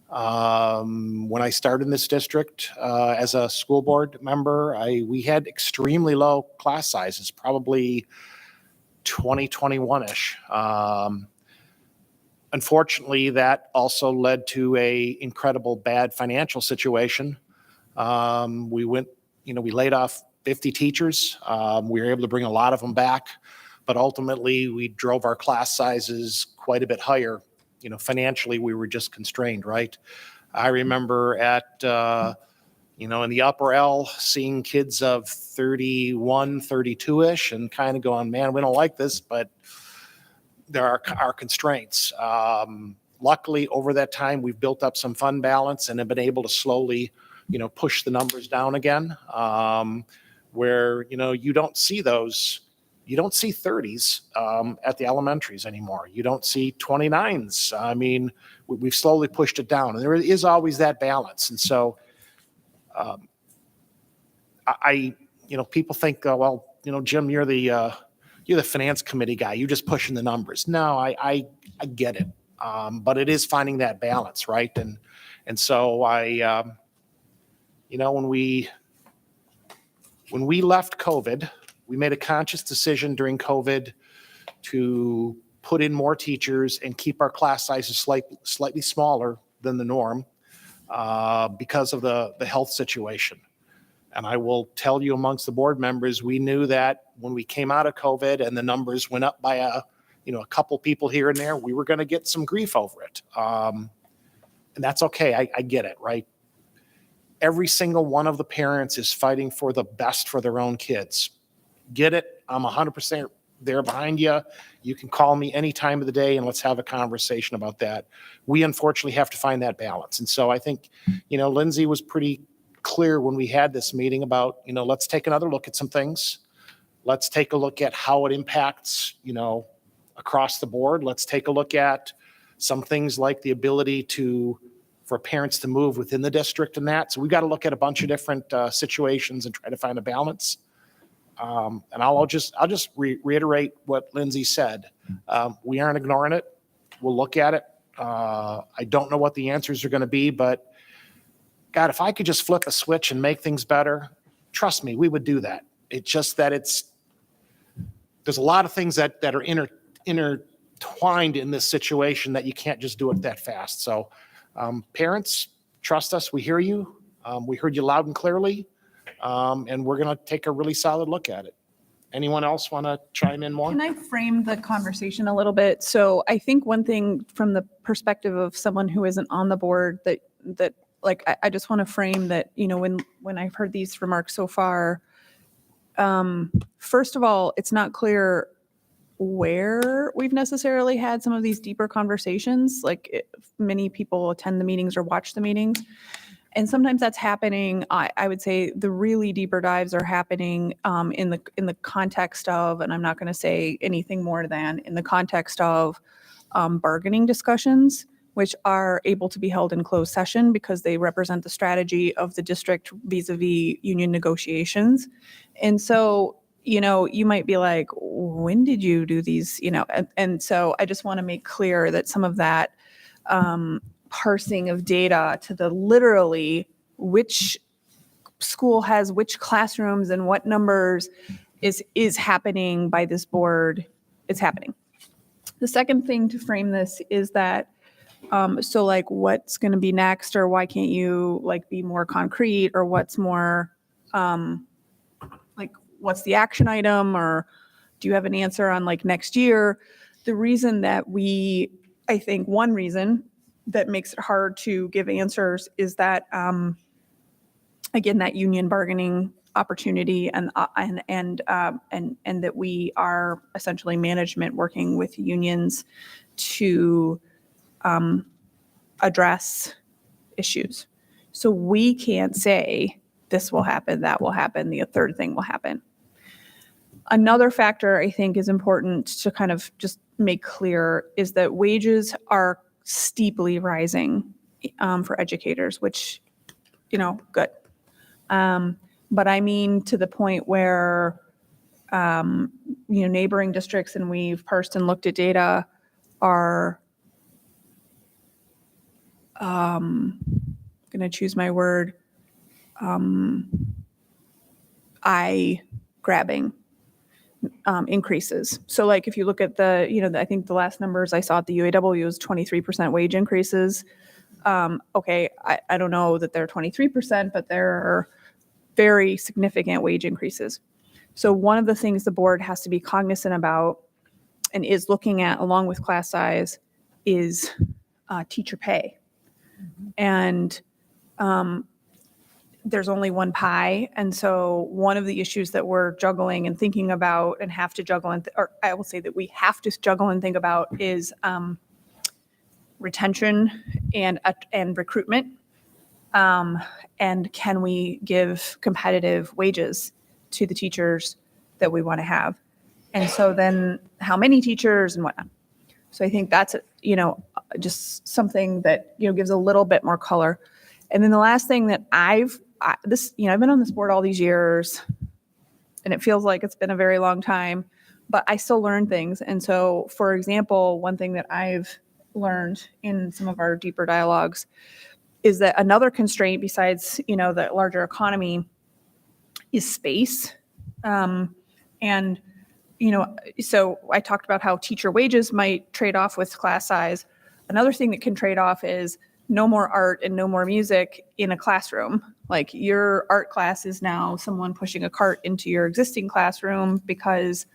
When I started in this district as a school board member, we had extremely low class sizes, probably 2021-ish. Unfortunately, that also led to a incredible bad financial situation. We laid off 50 teachers. We were able to bring a lot of them back, but ultimately we drove our class sizes quite a bit higher. Financially, we were just constrained, right? I remember in the upper L, seeing kids of 31, 32-ish and kind of going, man, we don't like this, but there are constraints. luckily, over that time, we've built up some fund balance and have been able to slowly, push the numbers down again, where, you don't see those. You don't see 30s at the elementaries anymore. You don't see 29s. I mean, we've slowly pushed it down, and there is always that balance. And so, people think, well, Jim, you're the finance committee guy. You're just pushing the numbers. No, I get it, but it is finding that balance, right? And so when we left COVID, we made a conscious decision during COVID to put in more teachers and keep our class sizes slightly smaller than the norm because of the health situation. And I will tell you, amongst the board members, we knew that when we came out of COVID and the numbers went up by a couple people here and there, we were going to get some grief over it. And that's okay. I get it, right? Every single one of the parents is fighting for the best for their own kids. Get it? I'm 100% there behind you. You can call me any time of the day and let's have a conversation about that. We unfortunately have to find that balance. And so I think, Lindsay was pretty clear when we had this meeting about, let's take another look at some things. Let's take a look at how it impacts, across the board. Let's take a look at some things like the ability for parents to move within the district and that. So we've got to look at a bunch of different situations and try to find a balance. And I'll just reiterate what Lindsay said. We aren't ignoring it. We'll look at it. I don't know what the answers are going to be, but God, if I could just flip a switch and make things better, trust me, we would do that. It's just that there's a lot of things that are intertwined in this situation that you can't just do it that fast. So parents, trust us. We hear you. We heard you loud and clearly. And we're going to take a really solid look at it. Anyone else want to chime in more? Can I frame the conversation a little bit? So I think one thing from the perspective of someone who isn't on the board that I just want to frame that, when I've heard these remarks so far, first of all, it's not clear where we've necessarily had some of these deeper conversations. Many people attend the meetings or watch the meetings. And sometimes that's happening. I would say the really deeper dives are happening in the context of, and I'm not going to say anything more than in the context of bargaining discussions, which are able to be held in closed session because they represent the strategy of the district vis-a-vis union negotiations. And so, you might be like, when did you do these? And so I just want to make clear that some of that parsing of data to the literally which school has which classrooms and what numbers is happening by this board. It's happening. The second thing to frame this is that what's going to be next, or why can't you be more concrete, or what's more what's the action item, or do you have an answer on next year? The reason that I think one reason that makes it hard to give answers is that, again, that union bargaining opportunity and that we are essentially management working with unions to address issues. So we can't say this will happen, that will happen, the third thing will happen. Another factor I think is important to kind of just make clear is that wages are steeply rising for educators, which, good. But I mean to the point where, neighboring districts, and we've parsed and looked at data, are, going to choose my word, eye-grabbing increases. So if you look at I think the last numbers I saw at the UAW was 23% wage increases. Okay, I don't know that they're 23%, but there are very significant wage increases. So one of the things the board has to be cognizant about and is looking at, along with class size, is teacher pay. And there's only one pie. And so one of the issues that we're juggling and thinking about and have to juggle, or I will say that we have to juggle and think about, is retention and recruitment? And can we give competitive wages to the teachers that we want to have? And so then how many teachers and whatnot? So I think that's, just something that, gives a little bit more color. And then the last thing that I've been on this board all these years, and it feels like it's been a very long time, but I still learn things. And so, for example, one thing that I've learned in some of our deeper dialogues is that another constraint besides, the larger economy is space. And so I talked about how teacher wages might trade off with class size. Another thing that can trade off is no more art and no more music in a classroom. Like your art class is now someone pushing a cart into your existing classroom because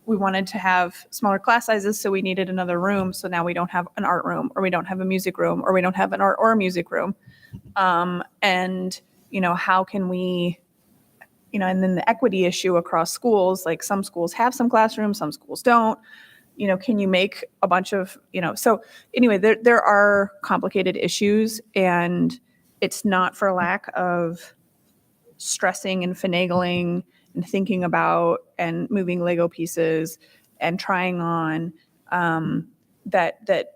we wanted to have smaller class sizes, so we needed another room. So now we don't have an art room, or we don't have a music room, or we don't have an art or a music room. And how can we, and then the equity issue across schools, like some schools have some classrooms, some schools don't, can you make a bunch of, so anyway, there are complicated issues, and it's not for lack of stressing and finagling and thinking about and moving Lego pieces and trying on that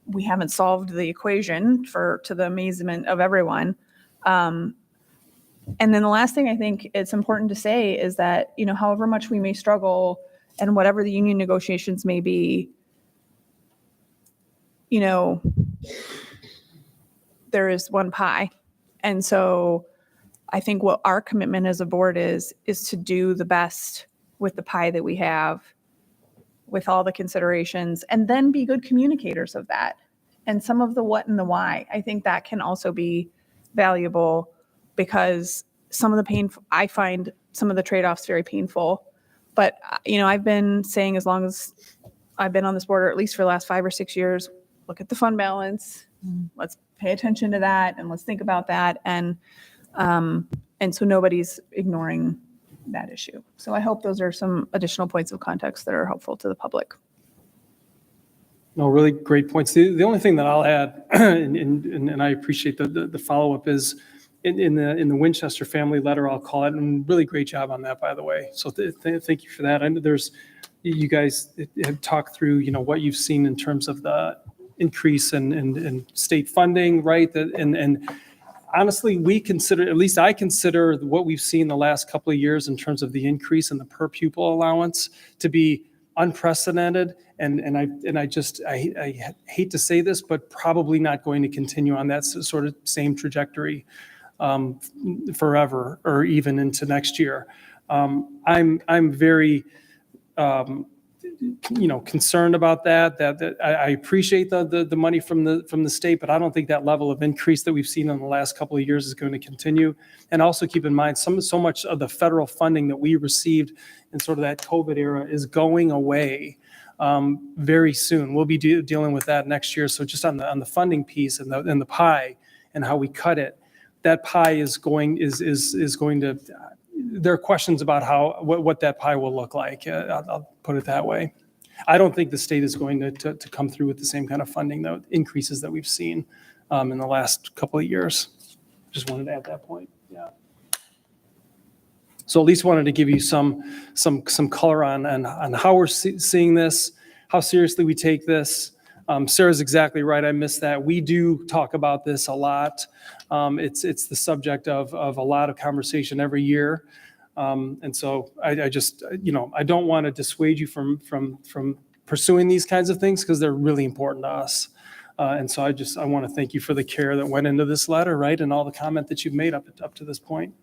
we haven't solved the equation to the amazement of everyone. And then the last thing I think it's important to say is that, however much we may struggle and whatever the union negotiations may be, there is one pie. And so I think what our commitment as a board is to do the best with the pie that we have, with all the considerations, and then be good communicators of that. And some of the what and the why, I think that can also be valuable, because some of the pain, I find some of the trade-offs very painful. But, I've been saying, as long as I've been on this board, or at least for the last 5 or 6 years, look at the fund balance, let's pay attention to that, and let's think about that. And so nobody's ignoring that issue. So I hope those are some additional points of context that are helpful to the public. No, really great points. The only thing that I'll add, and I appreciate the follow-up, is in the Winchester family letter, I'll call it, and really great job on that, by the way. So thank you for that. I know you guys have talked through, what you've seen in terms of the increase in state funding, right? And honestly, we consider, at least I consider, what we've seen the last couple of years in terms of the increase in the per pupil allowance to be unprecedented. And I hate to say this, but probably not going to continue on that sort of same trajectory forever, or even into next year. I'm very concerned about that I appreciate the money from the state, but I don't think that level of increase that we've seen in the last couple of years is going to continue. And also keep in mind, so much of the federal funding that we received in sort of that COVID era is going away very soon. We'll be dealing with that next year. So just on the funding piece and the pie and how we cut it, that pie is going to. There are questions about what that pie will look like. I'll put it that way. I don't think the state is going to come through with the same kind of funding increases that we've seen in the last couple of years. Just wanted to add that point. Yeah. So at least wanted to give you some color on how we're seeing this, how seriously we take this. Sarah's exactly right. I missed that. We do talk about this a lot. It's the subject of a lot of conversation every year. And so I just, I don't want to dissuade you from pursuing these kinds of things, because they're really important to us. And so I want to thank you for the care that went into this letter, right? And all the comment that you've made up to this point.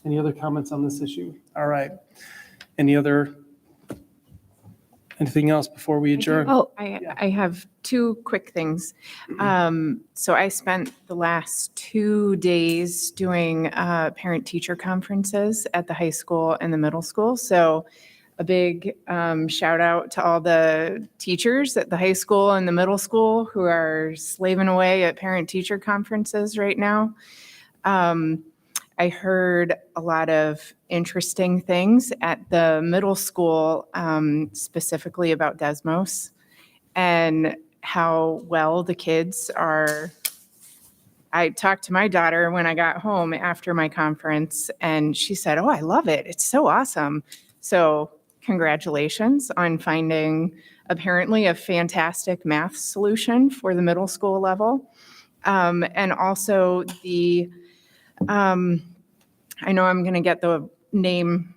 Any other comments on this issue? All right. Anything else before we adjourn? Oh, I have two quick things. So I spent the last 2 days doing parent-teacher conferences at the high school and the middle school. So a big shout out to all the teachers at the high school and the middle school who are slaving away at parent-teacher conferences right now. I heard a lot of interesting things at the middle school, specifically about Desmos. and how well the kids are. I talked to my daughter when I got home after my conference, and she said, "Oh, I love it. It's so awesome." So congratulations on finding apparently a fantastic math solution for the middle school level. And also I know I'm going to get the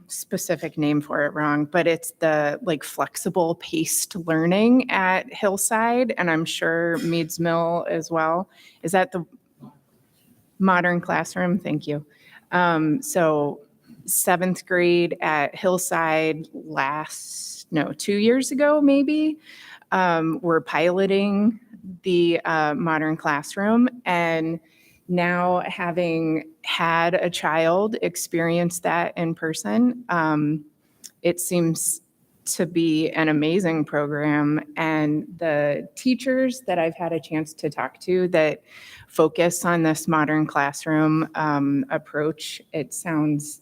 specific name for it wrong, but it's the like flexible paced learning at Hillside, and I'm sure Meads Mill as well. Is that the modern classroom? Thank you. So 7th grade at Hillside 2 years ago, maybe, we're piloting the modern classroom, and now having had a child experience that in person, it seems to be an amazing program. And the teachers that I've had a chance to talk to that focus on this modern classroom approach, it sounds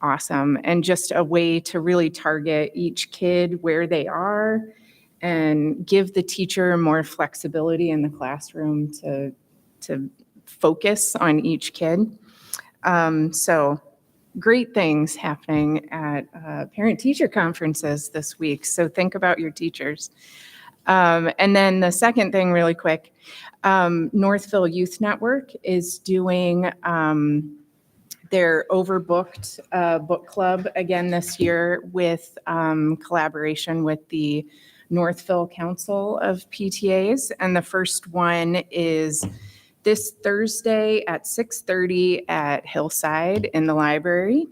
awesome, and just a way to really target each kid where they are and give the teacher more flexibility in the classroom to focus on each kid. So great things happening at parent-teacher conferences this week. So think about your teachers. And then the second thing really quick, Northville Youth Network is doing their overbooked book club again this year with collaboration with the Northville Council of PTAs. And the first one is this Thursday at 6:30 at Hillside in the library.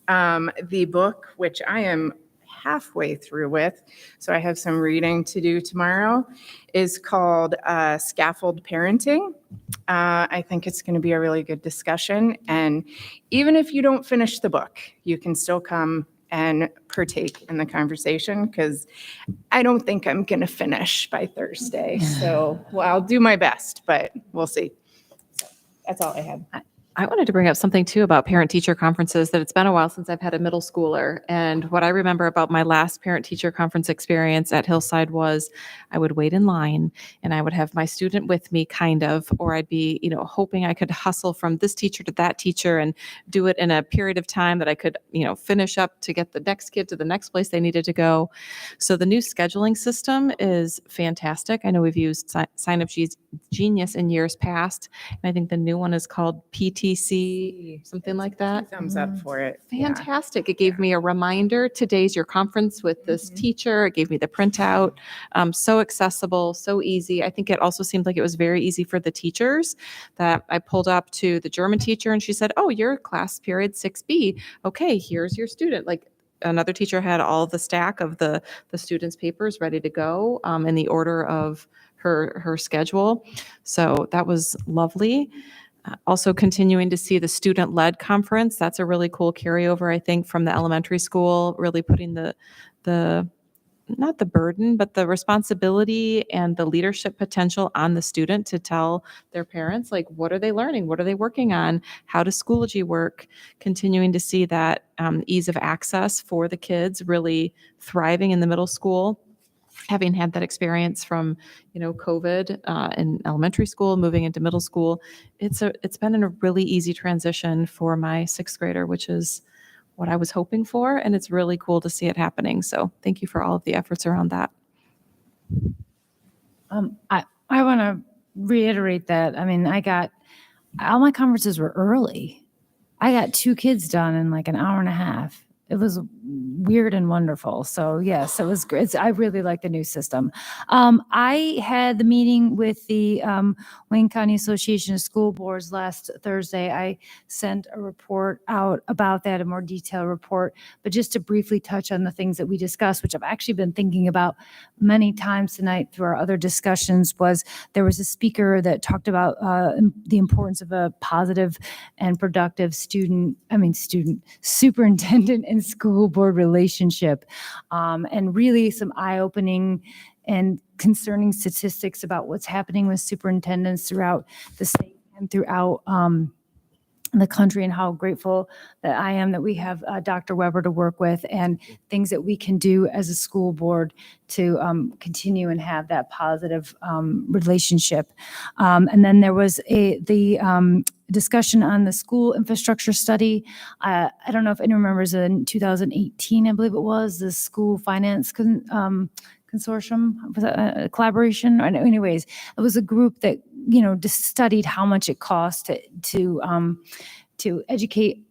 The book, which I am halfway through with, so I have some reading to do tomorrow, is called Scaffold Parenting. I think it's going to be a really good discussion. And even if you don't finish the book, you can still come and partake in the conversation, because I don't think I'm going to finish by Thursday. So, well, I'll do my best, but we'll see. So that's all I had. I wanted to bring up something too about parent-teacher conferences, that it's been a while since I've had a middle schooler. And what I remember about my last parent-teacher conference experience at Hillside was I would wait in line and I would have my student with me kind of, or I'd be, hoping I could hustle from this teacher to that teacher and do it in a period of time that I could, finish up to get the next kid to the next place they needed to go. So the new scheduling system is fantastic. I know we've used Sign Up Genius in years past, and I think the new one is called PTC, something like that. Thumbs up for it. Fantastic. It gave me a reminder, today's your conference with this teacher. It gave me the printout. So accessible, so easy. I think it also seemed like it was very easy for the teachers, that I pulled up to the German teacher and she said, "Oh, you're class period 6B. Okay, here's your student." Like, another teacher had all the stack of the students' papers ready to go in the order of her schedule. So that was lovely. Also continuing to see the student-led conference. That's a really cool carryover, I think, from the elementary school, really putting the not the burden, but the responsibility and the leadership potential on the student to tell their parents, like, what are they learning? What are they working on? How does Schoology work? Continuing to see that ease of access for the kids really thriving in the middle school. Having had that experience from, COVID in elementary school, moving into middle school, it's been a really easy transition for my 6th grader, which is what I was hoping for, and it's really cool to see it happening. So thank you for all of the efforts around that. I want to reiterate that. I mean, all my conferences were early. I got 2 kids done in like an hour and a half. It was weird and wonderful. So yes, it was great. I really like the new system. I had the meeting with the Wayne County Association of School Boards last Thursday. I sent a report out about that, a more detailed report. But just to briefly touch on the things that we discussed, which I've actually been thinking about many times tonight through our other discussions, was there was a speaker that talked about the importance of a positive and productive superintendent and school board relationship, and really some eye-opening and concerning statistics about what's happening with superintendents throughout the state and throughout in the country, and how grateful that I am that we have Dr. Weber to work with, and things that we can do as a school board to continue and have that positive relationship. And then there was the discussion on the school infrastructure study. I don't know if anyone remembers in 2018, I believe it was, the school finance consortium, was that a collaboration? Anyways, it was a group that, just studied how much it costs to educate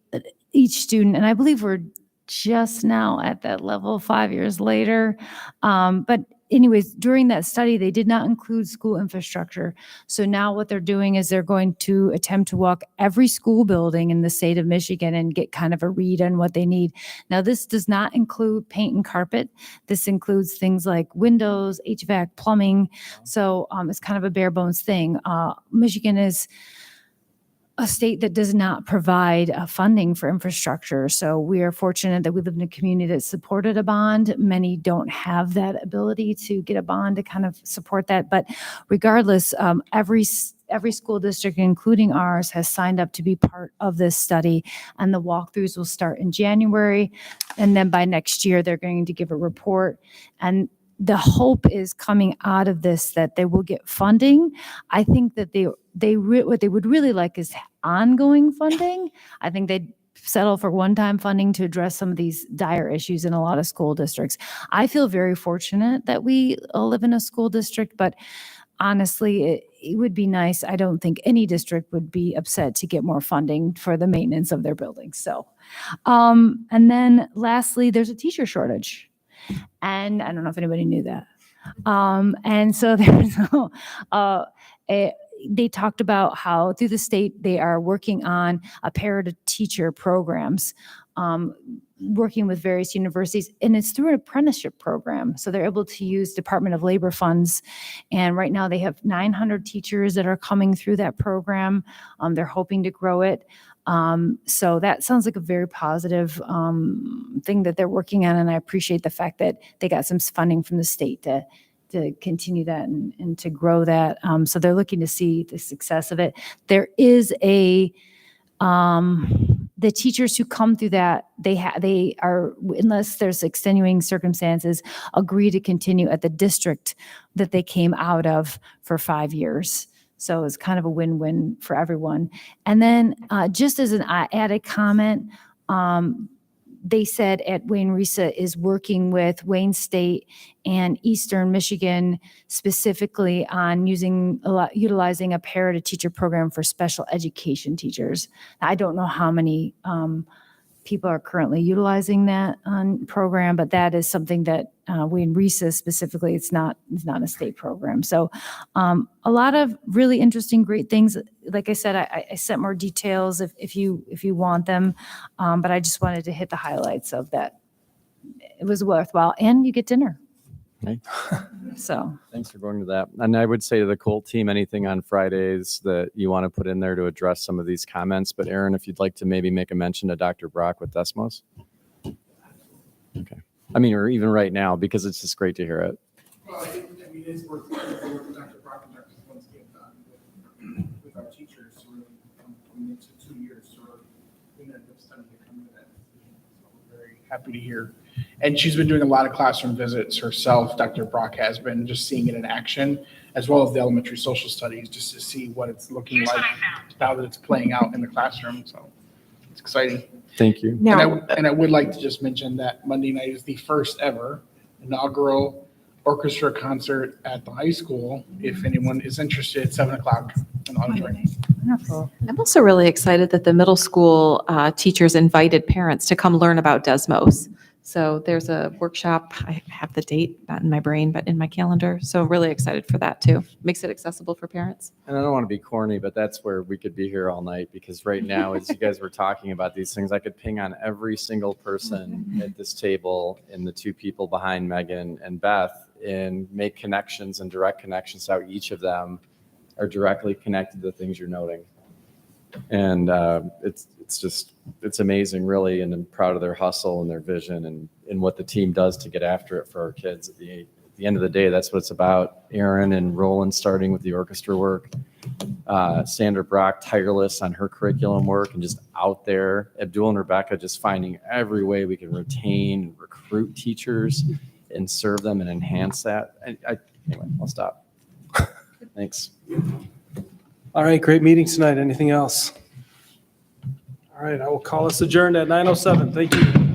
each student. And I believe we're just now at that level 5 years later. But anyways, during that study, they did not include school infrastructure. So now what they're doing is they're going to attempt to walk every school building in the state of Michigan and get kind of a read on what they need. Now, this does not include paint and carpet. This includes things like windows, HVAC, plumbing. So it's kind of a bare bones thing. Michigan is a state that does not provide funding for infrastructure. So we are fortunate that we live in a community that supported a bond. Many don't have that ability to get a bond to kind of support that. But regardless, every school district, including ours, has signed up to be part of this study. And the walkthroughs will start in January. And then by next year, they're going to give a report. And the hope is coming out of this that they will get funding. I think that what they would really like is ongoing funding. I think they'd settle for one-time funding to address some of these dire issues in a lot of school districts. I feel very fortunate that we live in a school district, but honestly, it would be nice. I don't think any district would be upset to get more funding for the maintenance of their buildings. So, and then lastly, there's a teacher shortage. And I don't know if anybody knew that. And so they talked about how through the state, they are working on a parent-teacher programs, working with various universities, and it's through an apprenticeship program. So they're able to use Department of Labor funds. And right now they have 900 teachers that are coming through that program. They're hoping to grow it. So that sounds like a very positive thing that they're working on, and I appreciate the fact that they got some funding from the state to continue that and to grow that. So they're looking to see the success of it. There is the teachers who come through that, they are, unless there's extenuating circumstances, agree to continue at the district that they came out of for 5 years. So it's kind of a win-win for everyone. And then just as an added comment, they said at Wayne Risa is working with Wayne State and Eastern Michigan specifically on utilizing a parent-teacher program for special education teachers. I don't know how many people are currently utilizing that program, but that is something that Wayne Risa specifically, it's not a state program. So a lot of really interesting, great things. Like I said, I sent more details if you want them, but I just wanted to hit the highlights of that. It was worthwhile, and you get dinner. Okay. So Thanks for going to that. And I would say to the Colt team, anything on Fridays that you want to put in there to address some of these comments. But Aaron, if you'd like to maybe make a mention to Dr. Brock with Desmos. Okay. I mean, or even right now, because it's just great to hear it. Well, it's worth with Dr. Brock and Dr. Swinsky have done with our teachers to really come into 2 years to really bring that good study to come to that. So we're very happy to hear. And she's been doing a lot of classroom visits herself. Dr. Brock has been just seeing it in action, as well as the elementary social studies, just to see what it's looking like now that it's playing out in the classroom. So it's exciting. Thank you. And I would like to just mention that Monday night is the first ever inaugural orchestra concert at the high school. If anyone is interested, at 7:00 in the auditorium. Wonderful. I'm also really excited that the middle school teachers invited parents to come learn about Desmos. So there's a workshop. I have the date, not in my brain, but in my calendar. So really excited for that too. Makes it accessible for parents. And I don't want to be corny, but that's where we could be here all night, because right now, as you guys were talking about these things, I could ping on every single person at this table and the two people behind Megan and Beth and make connections and direct connections to how each of them are directly connected to the things you're noting. And it's amazing, really, and I'm proud of their hustle and their vision and what the team does to get after it for our kids. At the end of the day, that's what it's about. Aaron and Roland starting with the orchestra work, Sandra Brock, tireless on her curriculum work and just out there. Abdul and Rebecca just finding every way we can retain, recruit teachers and serve them and enhance that. Anyway, I'll stop. Thanks. All right, great meeting tonight. Anything else? All right, I will call us adjourned at 9:07. Thank you.